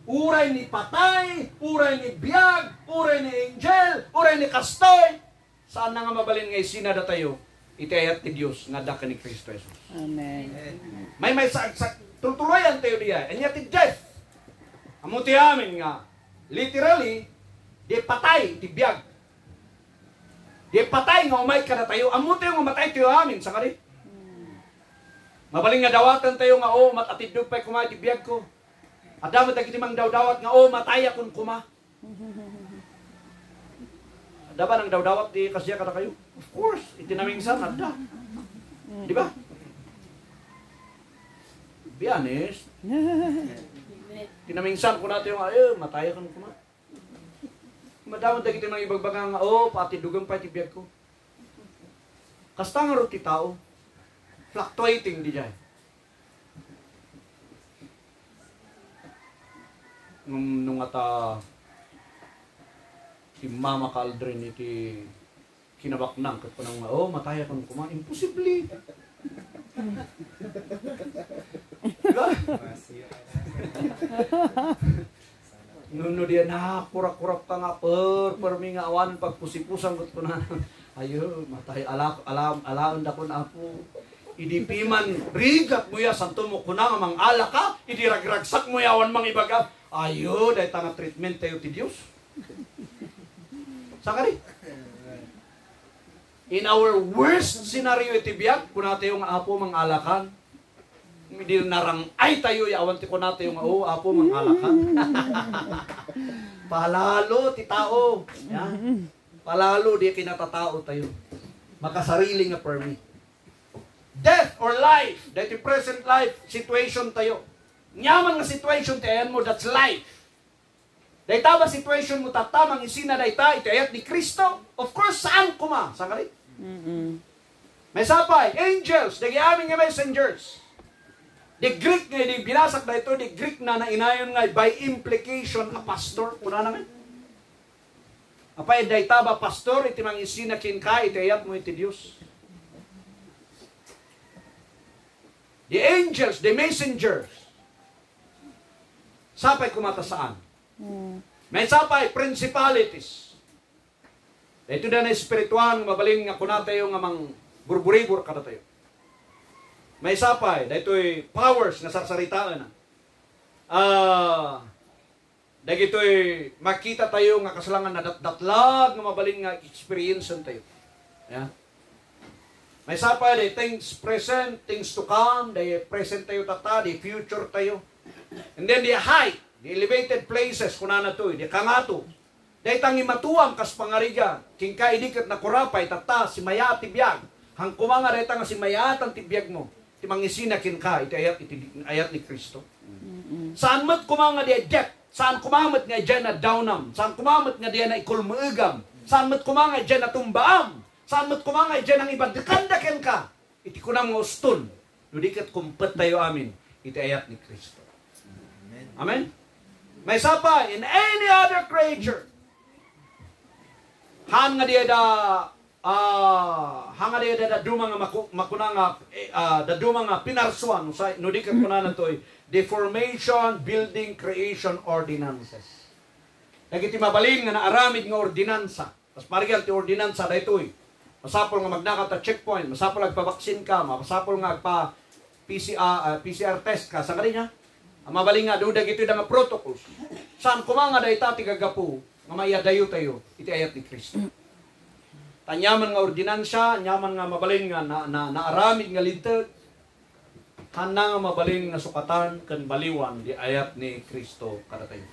uray ni patay, uray ni biyag, uray ni angel, uray ni kastoy. Saan na nga mabalin nga isinada tayo? Itayat ti Diyos nga daka ni Kristo Jesus. Amen. May tutuloyan tayo diya. And yet ti death. Amuti amin nga. Literally, di patay, ti biyag. Di patay nga umay ka na tayo. Amuti yung umatay tayo amin. Sa kari? Mabaling nga dawatan tayo nga, matatid doon pa'y kumay ti biyag ko. At damat na kitimang dawdawat nga, matay akong kuma. Ada ba nang dawdawat di kasya kada kayo? Of course, itinamingsan ada. Di ba? Be honest. Tinamingsan ko natin yung matay kan kuma. Madawat dagiti mga ibagbagang pati dugang pa tibiyag ko. Kasta nga ti tao. Fluctuating di jay. Nung ata ti Mama Caldrin iti kinabaknang kat panang mataya kang kumain. Imposible. Diba? Nuno dia kurak-kurak ka nga permi nga awan pagpusipusan kat panang ayo matay alaon da kun apo. Idi piman rigat mo ya santo mo kuna nga mang ala ka, idi ragragsak mo ya awan mang ibaga. Ayo day tanga treatment tayo ti Dios. Sakari. In our worst scenario iti biyag, kuna tayo nga apo mang alakan. Hindi narang ay tayo yawan ti kuna tayo nga apo mang alakan. Palalo ti tao. Yan. Palalo di kinatatao tayo. Makasarili nga permi. Death or life, that the present life situation tayo. Nyaman nga situation tayo mo, that's life. Dahita ba situation mo tatamang isina dahita, itayat ni Kristo? Of course, saan kuma? Saan ka rin? May sapay, angels, the aming messengers. The Greek nga, di binasak na ito, the Greek na inayon nga, by implication, a pastor. Kuna naman. Apay, dahita ba pastor, iti mang isina kin ka, itayat mo iti Diyos. the angels, the messengers. Sapay kumata saan? May sapay principalities. Ito na espiritual mabaling nga kuna tayo nga mang burburibur kada tayo. May sapay, daytoy powers nga sarsaritaan na. Dagitoy makita tayo nga kasalangan na datlatlag nga mabaling nga experience tayo. Yeah. May sapay, day things present, things to come, day present tayo tata, day future tayo. And then the height, the elevated places kuna na to, di kangato. Day tangi matuang kas pangariga, kingka idikat na kurapay tata si maya tibiyag. Hang kumanga day tanga si maya ang tibiyag mo. Ti mangisina kinka iti ayat ni Kristo. Saan mat kumanga di jet, saan kumamat nga diyan na downam, saan kumamat nga diyan na ikulmuegam, saan mat kumanga diyan na tumbaam, saan mat kumanga diyan ang ibang dekandaken ka. Iti kunang nguston, nudikat kumpet tayo amin, iti ayat ni Kristo. Amen? May sapa, in any other creature, han nga diya da dumang makunang da dumang pinarsuan no di kat kunanan toy deformation building creation ordinances. Dagiti mabalin nga naaramid nga ordinansa. Pas parigal ti ordinansa daytoy. Masapol nga magnakat ta checkpoint, masapol agpabaksin ka, masapol nga agpa PCR test ka sa kaniya. Ang mabaling nga duda gito nga protocols. Saan kumanga dayta ti gagapu nga mayadayo tayo iti ayat ni Kristo. Tanyaman nga ordinansya, nyaman nga mabalin nga naaramid nga lintag, handa nga mabalin nga sukatan kan baliwan di ayat ni Kristo kada tayo.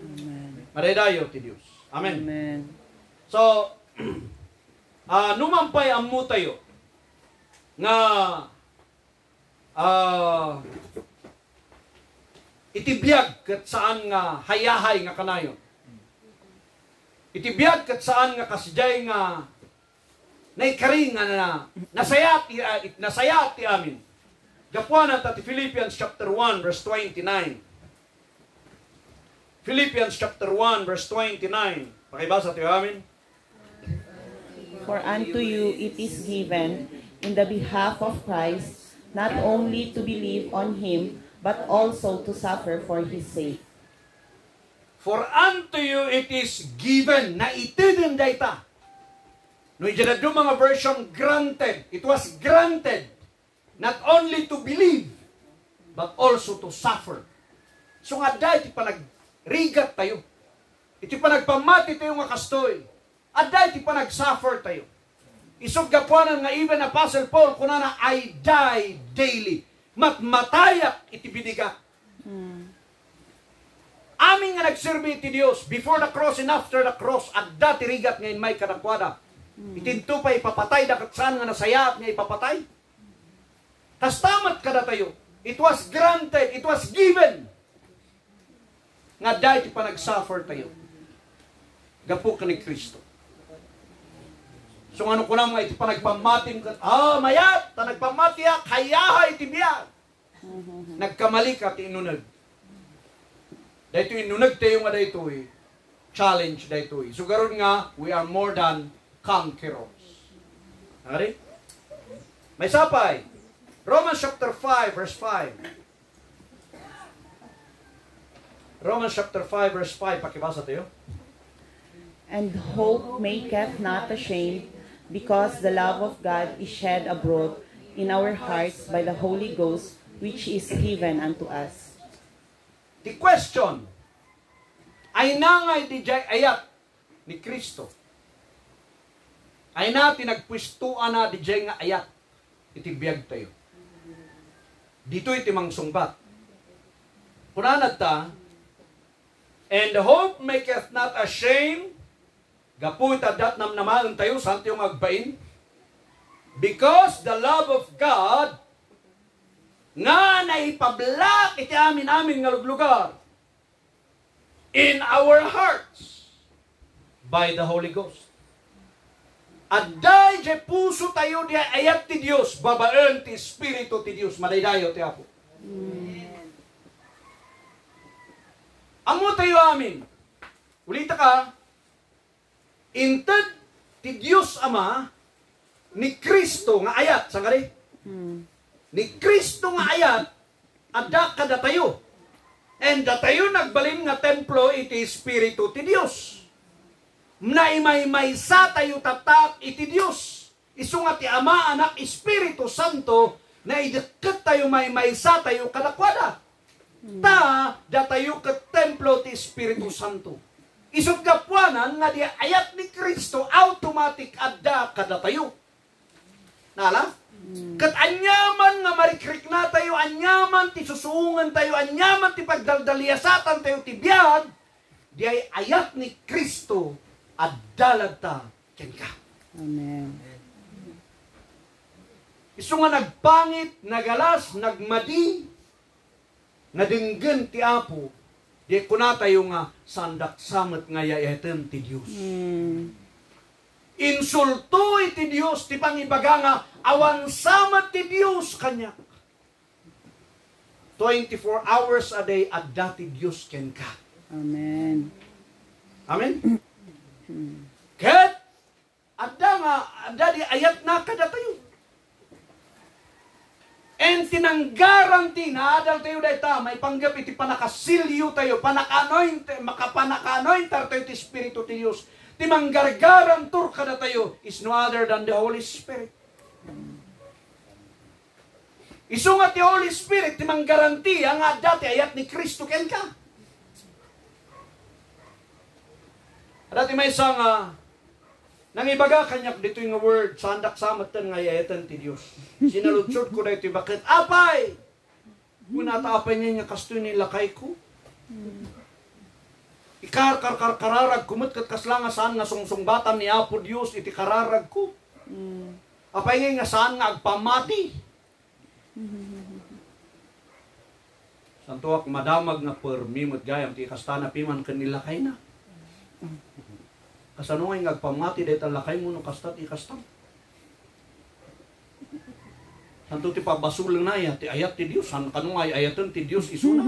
Amen. Maredayo ti Dios. Amen. Amen. So, numampay ammo tayo nga itibiyag kat saan nga hayahay nga kanayon. Itibiyag kat saan nga kasjay nga naikaring na nasayat ti amin. Gapuanan ta ti Philippians chapter 1 verse 29. Philippians chapter 1 verse 29. Pakibasa ti amin. For unto you it is given in the behalf of Christ not only to believe on him but also to suffer for his sake. For unto you it is given na itidin dayta. No ijanadu mga version granted. It was granted not only to believe but also to suffer. So nga dahil iti panagrigat tayo. Iti panagpamati tayo nga kastoy. At dahil iti panagsuffer tayo. Isog gapuanan nga even Apostle Paul kunana I die daily. Matmatayak iti biniga. Aming nga nagserbi iti Dios before the cross and after the cross at dati rigat ngayon may kadakwada. Itinto pa ipapatay dakat saan nga nasayat nga ipapatay. Tas tamat kada tayo. It was granted, it was given. Nga dahil pa nag-suffer tayo. Gapo ka ni Kristo. So ano ko na mga iti pa nagpamatim ka, mayat, ta nagpamatiyak, hayahay iti biyag. Nagkamali ka ti inunag. Dahito inunag tayo nga dahito challenge dahito So garon nga, we are more than conquerors. Nari? May sapay. Romans chapter 5 verse 5. Romans chapter 5 verse 5. Pakibasa tayo. And hope maketh not ashamed, because the love of God is shed abroad in our hearts by the Holy Ghost, which is given unto us. The question, ay nangay di jay ayat ni Kristo. Ay na tinagpwistuan na di jay nga ayat. Itibiyag tayo. Dito iti mangsungbat. Kunanad ta, and hope maketh not ashamed, gapu itadat namnamaan tayo, santi yung agbain, because the love of God, nga naipablak iti amin nga luglugar, in our hearts, by the Holy Ghost. At dahil di puso tayo di ayat ti Diyos, babaan ti Espiritu ti Diyos, madaydayo ti Apo. Amo tayo amin. Ulita ka, inted ti Diyos Ama, ni Kristo nga ayat, sangari? ni Kristo nga ayat, adda kada tayo. And datayo nagbalin nga templo iti Espiritu ti Dios. Naimay-maysa tayo tatak iti Dios. Isu nga ti Ama, Anak, Espiritu Santo, na ideket tayo may-maysa tayo kadakwada. Datayo ket templo ti Espiritu Santo. Isut gapuanan nga di ayat ni Kristo automatic adda kada tayo. Nala? Kat anyaman nga marikrik na tayo, anyaman ti susuungan tayo, anyaman ti pagdaldaliasatan tayo ti biyag, di ay ayat ni Kristo at dalagta ken ka. Amen. Isu nga nagpangit, nagalas, nagmadi, nadinggen ti Apo, di kuna tayo nga sandak samet nga yayaten ti Dios. Insulto iti Dios, ti pangibaga nga awan samet ti Dios kanya. 24 hours a day adda ti Dios ken ka. Amen. Amen? Ket adda di ayat na kada tayo. And tinanggaranti na adal tayo dayta may panggap iti panakasilyo tayo, panaka-anoint, makapanaka-anointar tayo ti Espiritu ti Dios. Ti manggargaran tur kada tayo is no other than the Holy Spirit. Isu nga ti Holy Spirit ti manggaranti ang adda ti ayat ni Kristo ken ka. Dati may isang nangibaga kanyak dito yung word, sandak samatan nga yayatan ti Diyos. Sinaludsod ko na ito, bakit? Apay! Kung nataapay niya niya kasto nilakay ko. Kararag kumot kat kaslanga saan nga sungsung batam ni Apo Diyos, iti kararag ko. Apay nga saan nga agpamati. Santuak madamag nga permimot gayam, ti kastana piman kanilakay na. Kasano nga agpamati dahil talakay mo nung kastat ikastam. Santo ti pabasulang na ti ayat ti Diyos. San kanong ay ayatan ti Diyos isuna.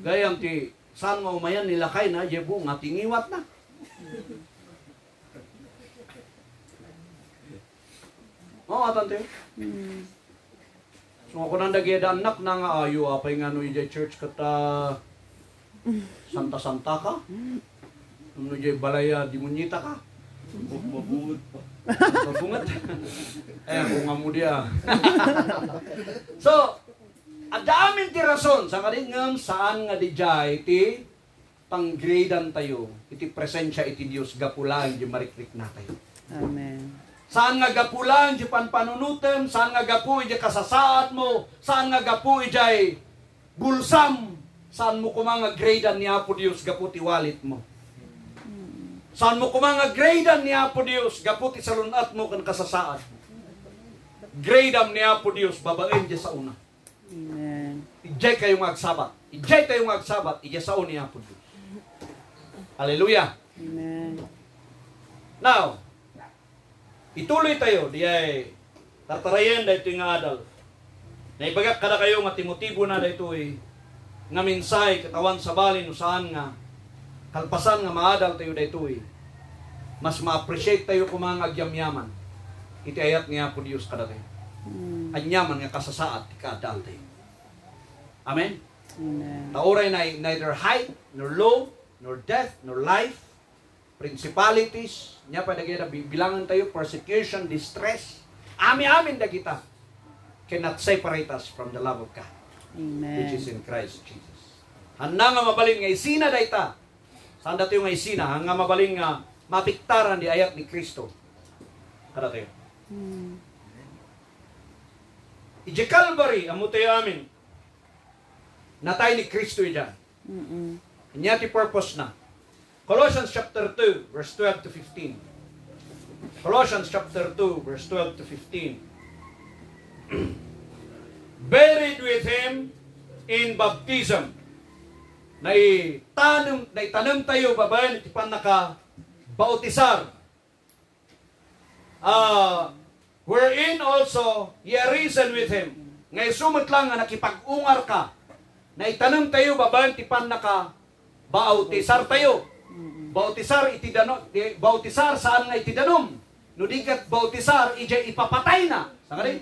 Gayang ti saan nga umayan nilakay na, jebo nga tingiwat na. Oo, atante. So ako nang dagyada anak na nga ayo, apay nga no ijay church kata santa-santa ka. Ano dyan balaya, dimunyita ka? Mabungot pa. Mabungot? Bunga mo dia. So, adaamin ti rason sa karingam saan nga di jay iti panggradan tayo, iti presensya iti Dios gapulan di marikrik na tayo. Amen. Saan nga gapulan di panpanunutem, saan nga gapu di kasasaad mo, saan nga gapu di bulsam, saan mo kumanga gradan ni Apo Dios gapu ti wallet mo. Saan mo kumanga gradan ni Apo Dios, gaputi sa lunat mo kan kasasaad. Gradam ni Apo Dios, babaen dyan sa una. Amen. Ijay kayong agsabat. Ijay tayong agsabat, ijay sa una ni Apo Dios. Hallelujah. Amen. Now, ituloy tayo, diyay tatarayan da ito yung adal. Naibagak kada kayo nga timotibo na da ito nga minsay katawan sa balin usaan nga kalpasan nga maadal tayo dayto mas ma-appreciate tayo kung mga agyamyaman. Iti ayat niya po Diyos kada tayo. Anyaman nga kasasaat, ikaadal tayo. Amen? Amen. Tauray na neither height, nor low, nor death, nor life, principalities, niya pa dagita, bilangan tayo, persecution, distress, amin dagita, cannot separate us from the love of God, Amen. which is in Christ Jesus. Handa nga mabalin nga isina dayta, saan dati yung isina, hanga mabaling nga mapiktaran di ayat ni Kristo. Kada tayo. Ije Calvary, amo tayo amin. Natay ni Kristo dyan. Inya ti purpose na. Colossians chapter 2, verse 12 to 15. Colossians chapter 2, verse 12 to 15. Buried with Him in baptism. Naitanam tayo babayan iti panaka bautisar. Wherein also ye are risen with Him. Ngay sumot lang nga nakipag-ungar ka. Naitanam tayo babayan iti panaka bautisar tayo. Bautisar iti danom, bautisar saan nga iti danom. No dikat bautisar ije ipapatay na. Sakali?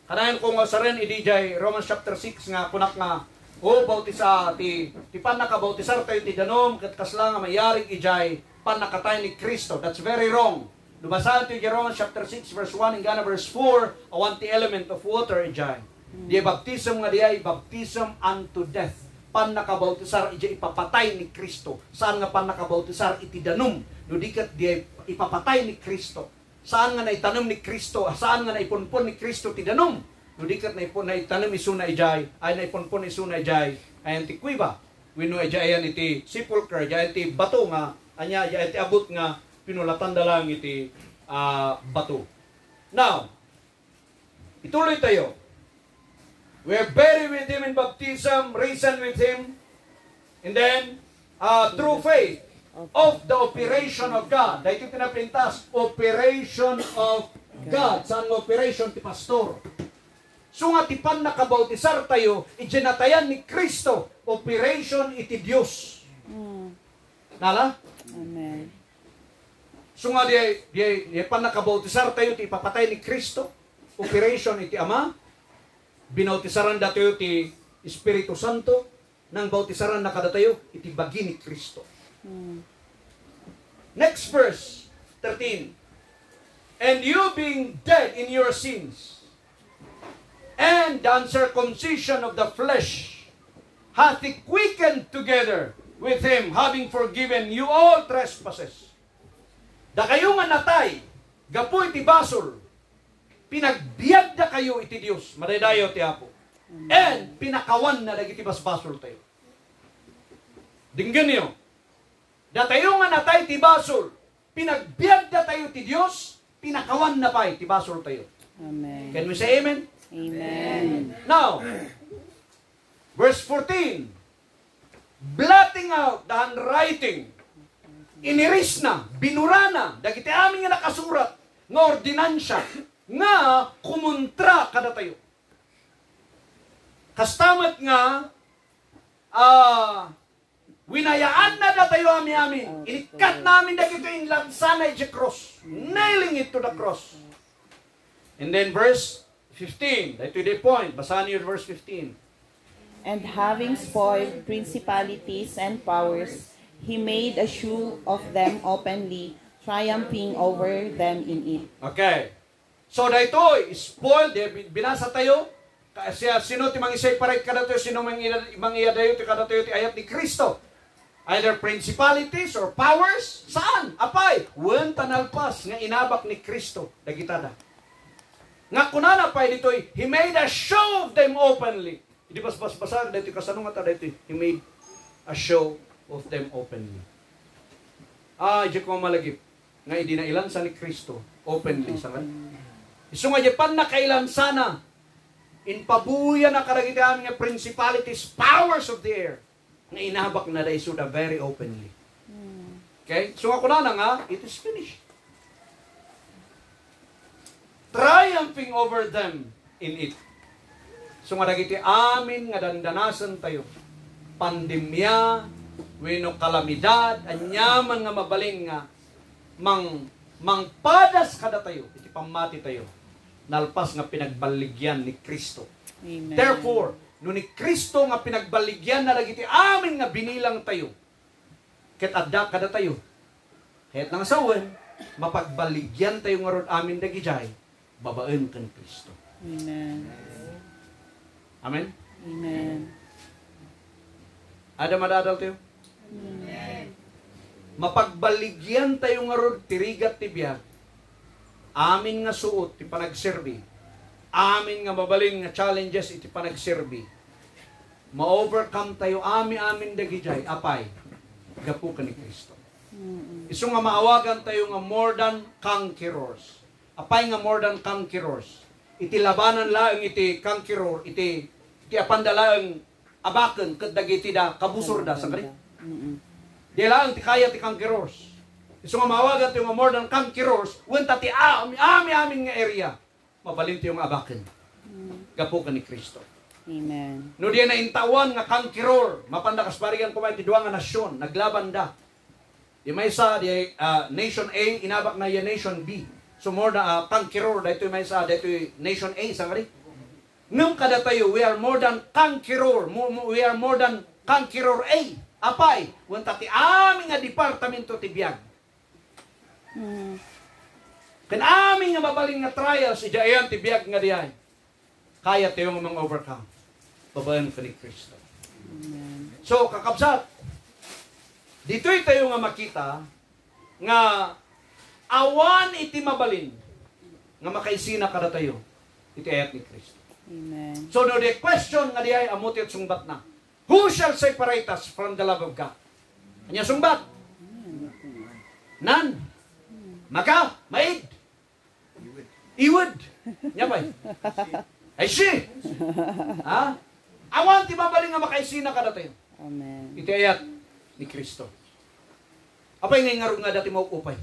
Kanayan ko nga sa rin, idijay, Romans chapter 6 nga, kunak nga, o bautisa, ti pan nakabautisar tayo ti danom, katkasla nga mayarig ijay, pan nakatay ni Kristo. That's very wrong. Lumasahan tayo Romans chapter 6 verse 1 and gana verse 4, awan ti element of water ijay. Di baptism nga diay, baptism unto death. Pan nakabautisar ijay ipapatay ni Kristo. Saan nga pan nakabautisar iti danom, nudikat diay ipapatay ni Kristo. Saan nga naitanom ni Kristo? Saan nga naipunpon ni Kristo ti danom? Nudikat naitanom isuna ijay, ay naipunpon isuna ijay, ayan ti kuiba. Wino ijay ayan iti sepulchre, ayan ti bato nga, anya ayan ti abot nga, pinulatan dalang iti bato. Now, ituloy tayo. We're buried with Him in baptism, risen with Him, and then, through faith, of the operation of God. Dahil ito pinapintas, operation of God. Saan nga operation? Ti pastor. So nga tipan nakabautisar tayo, ijenatayan ni Kristo, operation iti Diyos. Nala? Amen. So nga di pan nakabautisar tayo, ti ipapatay ni Kristo, operation iti Ama, binautisaran datayo ti Espiritu Santo, nang bautisaran na kada tayo, iti bagi ni Kristo. Next verse, 13. And you being dead in your sins, and the uncircumcision of the flesh, hath He quickened together with Him, having forgiven you all trespasses. Da kayo nga natay, gapu iti basol, pinagbiag da kayo iti Diyos, madaydayo ti Apo. And pinakawan na dagiti basbasol tayo. Dinggan niyo. Da tayo nga natay ti basol, pinagbiag da tayo ti Diyos, pinakawan na pa'y ti basol tayo. Amen. Can we say amen? Amen. Now, verse 14, blotting out the handwriting, iniris na, binura na, dagiti amin nga nakasurat, nga ordinansya, nga kumontra kada tayo. Kastamat nga, winayaan na tayo amin. Inikat namin na ito in lansana iti cross. Nailing it to the cross. And then verse 15. That to the point. Basahan niyo verse 15. And having spoiled principalities and powers, He made a show of them openly, triumphing over them in it. Okay. So dito, spoiled. Binasa tayo. Kasi sino ti mangisay paray kada tayo, sino mangiya dayo ti kada tayo ti ayat ni Kristo. Either principalities or powers. Saan? Apay? Wen tanalpas nga inabak ni Kristo. Dagitada. Nga kunana pa dito'y, He made a show of them openly. Hindi bas-bas-basa, dito kasanong ata dito, He made a show of them openly. Di ko malagip. Nga hindi na ilansa ni Kristo openly. Saan? Iso nga Japan na kailansa na. In pabuya na karagitihan nga principalities, powers of the air. Nga inabak na da isuda very openly. Okay? So ako na nga, it is finished. Triumphing over them in it. So nga dagiti amin nga dandanasan tayo. Pandemya, wino kalamidad, anyaman nga mabaling nga, mangpadas kada tayo, iti pamati tayo. Nalpas nga pinagbaligyan ni Kristo. Amen. Therefore, no ni Kristo nga pinagbaligyan na dagiti amin nga binilang tayo. Ket adda kada tayo. Kahit nang sawen, mapagbaligyan tayo nga ron amin dagijay, babaen kan Kristo. Amen. Amen? Amen. Ada madadal tayo? Amen. Mapagbaligyan tayo nga ron tirigat tibiyag. Amin nga suot ti panagserbi. Amin nga mabaling nga challenges iti panagserbi. Ma-overcome tayo amin dagijay apay gapu ka ni Kristo. Isu nga maawagan tayo nga more than conquerors. Apay nga more than conquerors. Iti labanan laeng iti conqueror, iti apandalaeng abaken ket dagiti da kabusor da sakali. Di laeng ti kaya ti conquerors. Isu nga maawagan tayo nga more than conquerors, wenta ti amin nga area. Mabalin tayo nga abaken. Gapu ka ni Kristo. Amen. No diya na intawan nga conqueror, mapandakas barigan ko ti duwa nga nasyon, naglaban da. Di may sa di nation A inabak na ya nation B. So more na conqueror dito may sa dito nation A sangari. Ngam kada tayo, we are more than conqueror. We are more than conqueror A. Apay, wanta ti aming nga departamento ti biyag. Kan aming nga mabaling nga trials, ijayan ti biyag nga diyan. Kaya tayo nga mga overcome. Babayan ka ni Kristo. So, kakabsat, dito'y tayo nga makita nga awan iti mabalin nga makaisina kada tayo. Iti ayat ni Kristo. Amen. So, no, the question nga diay amuti at sungbat na. Who shall separate us from the love of God? Anya sungbat? None. Maka, maid. Iwid. Nyapay. Ay si. Ha? Awan ti mabaling nga makaisina kada tayo. Amen. Iti ayat ni Kristo. Apay nga ngarong nga dati maupupay.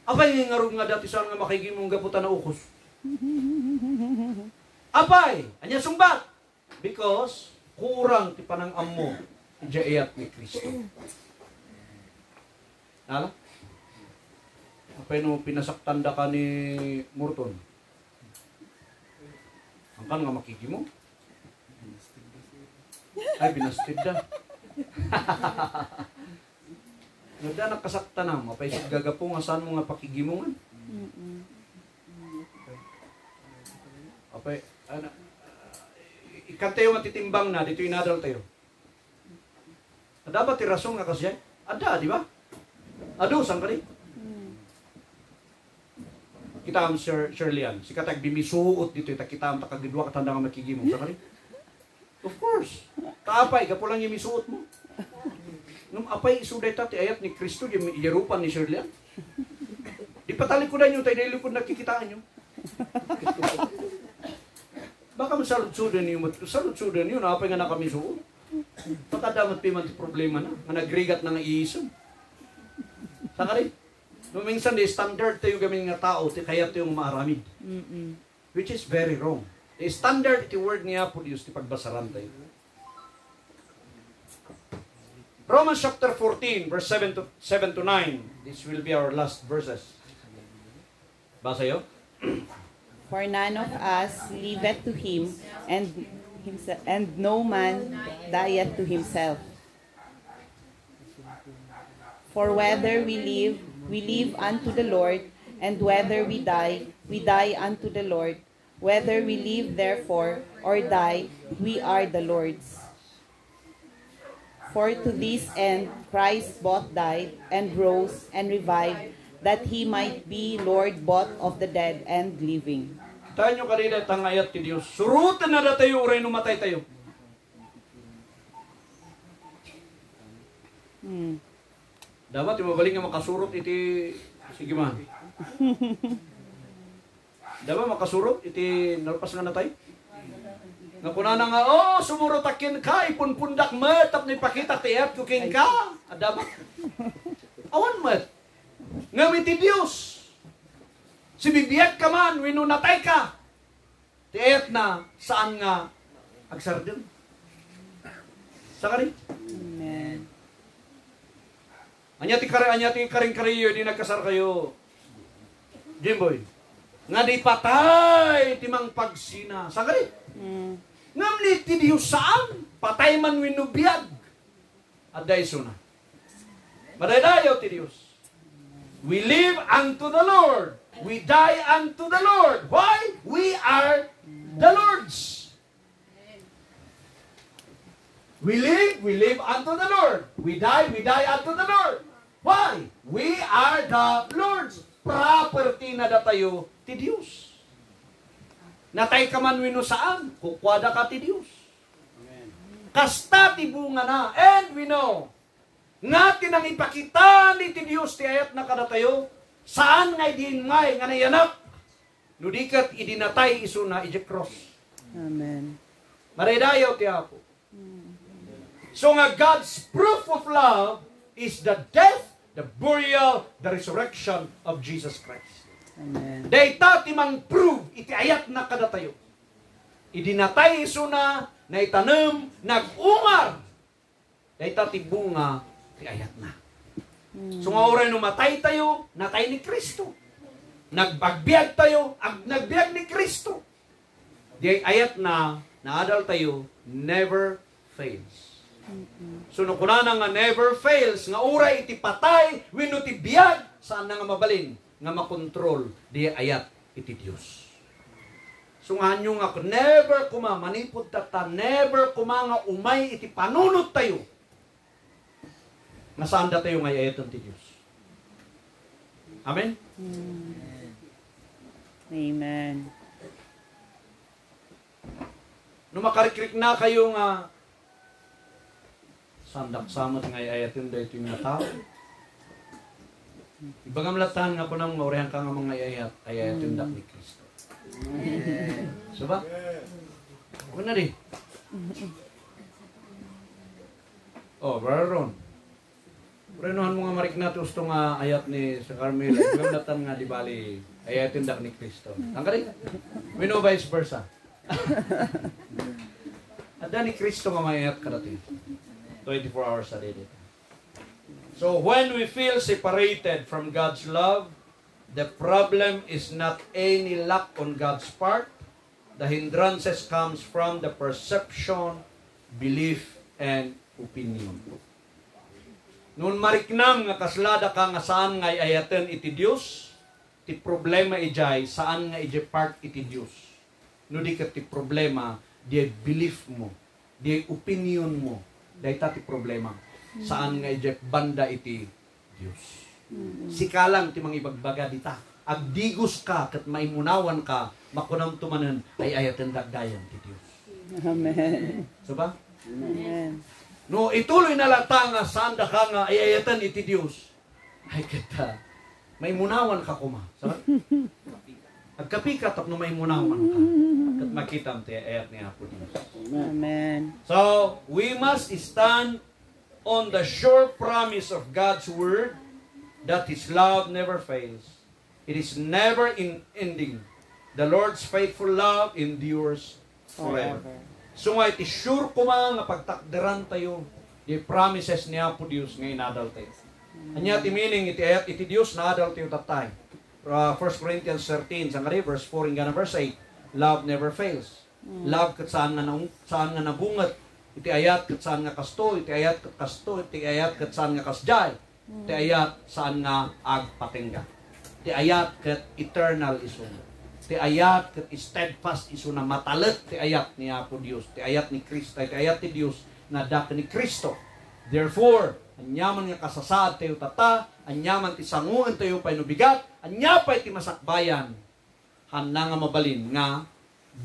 Apay nga ngarong nga dati saan nga makigimong gaputan na ukos. Apay, anya sumbat. Because kurang ti panang-am mo iti ayat ni Kristo. Nala? Apay no pinasaktanda ka ni Morton. Ang kan nga makigimo? Ay, binastid da. Nada nakasakta na, mapaisip gagapo nga saan mo nga pakigimongan. Apay, ano, ikan tayo matitimbang na, dito inadal tayo. Ada ba ti rason nga kasi? Ada, di ba? Ado, saan ka rin? Kita ang Shirley Ann. Si katag bimisuot dito, kita ang takagidwa katanda nga makigimong. Saan ka rin? Of course. Kaapay, kapulang yung misuot mo. Nung apay isuday tati ayat ni Kristo, yung yarupan ni Shirley Ann. Di patalikudan nyo, tayo dahil likod nakikitaan nyo. Baka masalutsudan nyo, salutsudan nyo, naapay nga nakamisuot. Patadamat piman ti problema na, nga nagrigat na nga iisam. Saan ka rin? Nung minsan, standard tayo gamin nga tao, kaya tayo maaramid. Which is very wrong. The standard, iti word niya po Diyos, ti pagbasaran tayo. Romans chapter 14, verse 7 to 9. This will be our last verses. Basa yo? For none of us liveth to him, and no man dieth to himself. For whether we live unto the Lord, and whether we die unto the Lord. Whether we live therefore, or die, we are the Lord's. For to this end Christ both died, and rose, and revived, that he might be Lord both of the dead and living. Tayo nyo kanina itang ayat ti Diyos. Surutan na da tayo, uray numatay tayo. Dapat yung mabaling nga makasurot iti, sige man. Dapat makasurot iti nalpas nga natay. Nga kunana nga, sumurutakin ka, ipunpundak met, tap ni pakita tiyat kuking ka. Dapat. Awan met. Ngamit ti Diyos. Si bibiyag ka man, winunatay ka. Tiyat na, saan nga agsardin. Sa ka rin? Amen. Anya ti karing-kariyo, di nagkasar kayo. Jimboy. Nga di patay, timang pagsina. Sa ka rin? Ngamit ti Diyos saan? Patay man winubiyag. Aday suna. Madaydayaw ti Diyos. We live unto the Lord. We die unto the Lord. Why? We are the Lord's. We live unto the Lord. We die unto the Lord. Why? We are the Lord's. Property na datayo ti Diyos. Natay ka man wino saan? Kukwada ka ti Diyos. Kasta ti bunga na. And we know, nga tinang ipakita ni ti Diyos ti ayat na kadatayo, saan nga idingay nga nayanak, nudikat idinatay iso na ije cross. Amen. Maraydayaw ti Apo. So nga God's proof of love is the death, the burial, the resurrection of Jesus Christ. Amen. Dayta timang prove iti ayat na kadatayo. Idinatay iso na itanem, nag-umar. Dayta ti bunga ti ayat na. So nga oray numatay tayo, natay ni Kristo. Nagbagbiag tayo, nagbiag ni Kristo. Di ayat na naadal tayo, never fails. So nung kuna nga never fails, nga uray iti patay, wenno ti biag, saan na nga mabalin, nga makontrol, di ayat iti Dios. So nga nyo nga, never kuma, manipod tata, never kuma nga umay iti panunot tayo. Nasaan da tayo nga ayat ti Dios. Amen? Amen. Nung makarikrik na kayo nga, sandak samot nga ayatin da ito yung natao. Ibagam latan nga po nang maurihan ka nga mga ayatin da ni Kristo. So ba? Huwag na rin. Oh, Brother Ron. Renuhan mo nga marik na gusto nga ayat ni sa Carmela. Ibagam latan nga di bali ayatin da ni Kristo. Ang rin? We know vice versa. At ni Kristo nga mayayat ka natin. 24 hours a day dito. So when we feel separated from God's love, the problem is not any lack on God's part. The hindrances comes from the perception, belief, and opinion. Noon mariknam nga kaslada ka nga saan nga ayaten iti Dios, ti problema ijay saan nga ijay part iti Dios. No di ka ti problema, di belief mo, di opinion mo, dahi ti problema. Saan nga ijay banda iti Dios. Sikalang ti mga ibagbaga dita. Agdigos ka, kat maimunawan ka, makunam tumanan, ay ayaten dagdayan ti Dios. Amen. So ba? Amen. No, ituloy na lata nga saan da ka nga ay ayatan iti Dios. Ay kita, maimunawan ka kuma. So ba? Agkapikat no maimunawan ka. Kat makitam ti ayat ni Apo Dios. Amen. So, we must stand on the sure promise of God's word that His love never fails. It is never ending. The Lord's faithful love endures forever. So nga iti sure ko nga pagtakderan tayo the promises ni Apo Dios nga inadal tayo. Anya ti meaning iti ayat iti Dios na adal tayo tatay. 1 Corinthians 13 sa verse 4 hanggang verse 8. Love never fails. Love kat saan nga nabungat. Iti ayat kat saan nga kasto, iti ayat kat kasto, iti ayat kat saan nga kasjay. Iti ayat saan nga agpatingga. Iti ayat kat eternal isun. Iti ayat kat steadfast isun na matalet ti ayat ni Apo Dios. Iti ayat ni Kristo, iti ayat ni Dios na dak ni Kristo. Therefore, anyaman nga kasasaad tayo tata, anyaman ti sanguan tayo painubigat, anyapay ti masakbayan, handa nga mabalin nga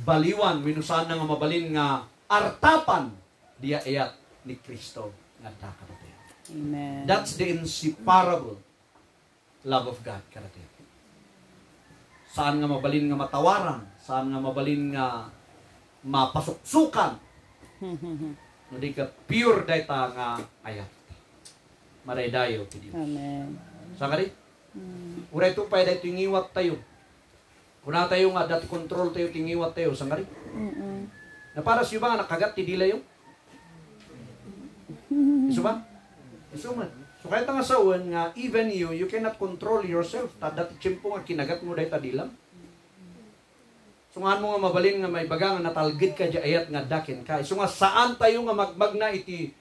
baliwan, minusan nga mabalin nga artapan, diya ayat ni Kristo nga dakarate. Amen. That's the inseparable love of God karate. Saan nga mabalin nga matawaran, saan nga mabalin nga mapasuksukan, hindi ka pure data nga ayat. Maray dayo ti Dios. Amen. Saan ka rin? Uray ito pa dahil tingiwat tayo. Kuna tayo nga dati control tayo, tingiwat tayo. Saan ka rin? Na para siya ba nga nakagat ti dila yung? Iso ba? Iso man. So kahit nga sawan nga, even you cannot control yourself. Dati tiyempo nga kinagat mo dahil tadilang. So nga mo nga mabalin nga may baga nga natalgid ka di ayat nga dakin ka. So nga saan tayo nga magmagna iti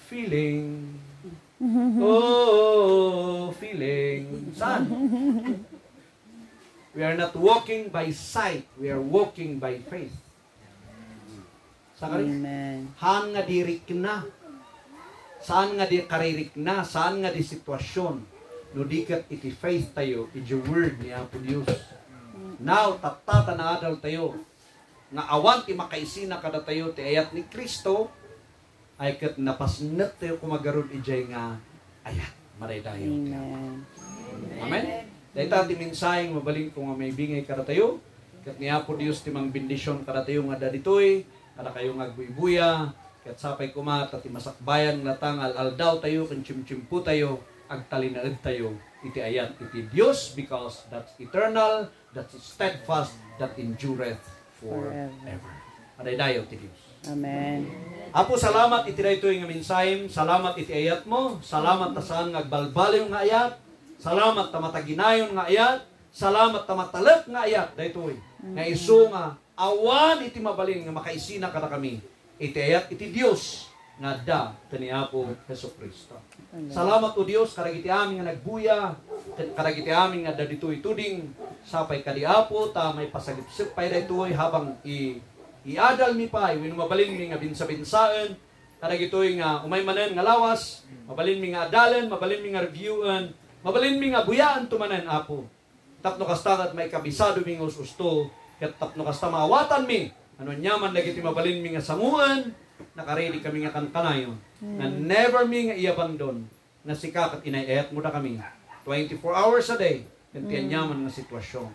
feeling? Oh, feeling. Saan? We are not walking by sight. We are walking by faith. Saan Amen. Han nga dirik na. Saan nga di karirik na. Saan nga di sitwasyon. No dikat iti faith tayo. Iti word ni Apo Dios. Now, tatata na adal tayo. Nga awan ti makaisina kada tayo. Ti ayat ni Kristo. Ay kat napasnet tayo kumagarod ijay nga ayat. Maray tayo. Amen. Amen? Dahil ti minsayang mabaling kung may bingay kada tayo. Kat ni Apo Dios ti mang bendisyon kada tayo nga daditoy. Kada kayo nga agbuibuya. Kat sapay kumat at masakbayan nga tang al-aldaw tayo. Kan chimchimpu tayo. Agtalinaed tayo. Iti ayat iti Dios because that's eternal, that's steadfast, that endureth forever. Maray dayo ti Dios. Amen. Apo, salamat iti dayto nga minsayem, salamat iti ayat mo, salamat ta saan nga agbalbaliw nga ayat, salamat ta mataginayon nga ayat, Salamat ta matalek nga ayat daytoy. Nga isu nga awan iti mabalin nga makaisina kada kami. Iti ayat iti Dios nga da kani Apo Hesukristo. Salamat o Dios karag iti amin nga nagbuya, karag iti amin nga daditoy tuding sapay kadi Apo ta may pasagip-sip pay daytoy habang iadal mi pay wenno mabalin mi nga binsa-binsaan karag itoy nga umay manen nga lawas, mabalin mi nga adalan, mabalin mi nga reviewan, mabalin mi nga buyaan tumanen Apo. Tapno kastagat may kabisado mi nga usto, ket tapno kasta maawatan mi. Ano nyaman dagiti mabalin mi nga sanguan, nakaredy kami nga kankanayon. Na never mi nga i-abandon na sikakat inayayat mo na kami 24 hours a day kantiyan nyaman nga sitwasyon.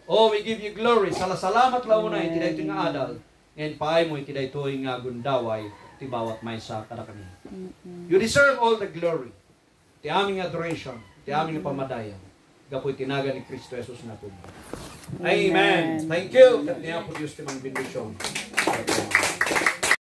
Oh, we give you glory. Salamat launay iti daytoy nga adal. Ngayon paay mo iti daytoy nga gundaway ti bawat maysa kada kami. You deserve all the glory. Ti aming adoration, ti aming pamadayon. Gapoy tinaga ni Kristo Jesus na po. Amen. Thank you. Kat niya po Diyos timang bendisyon.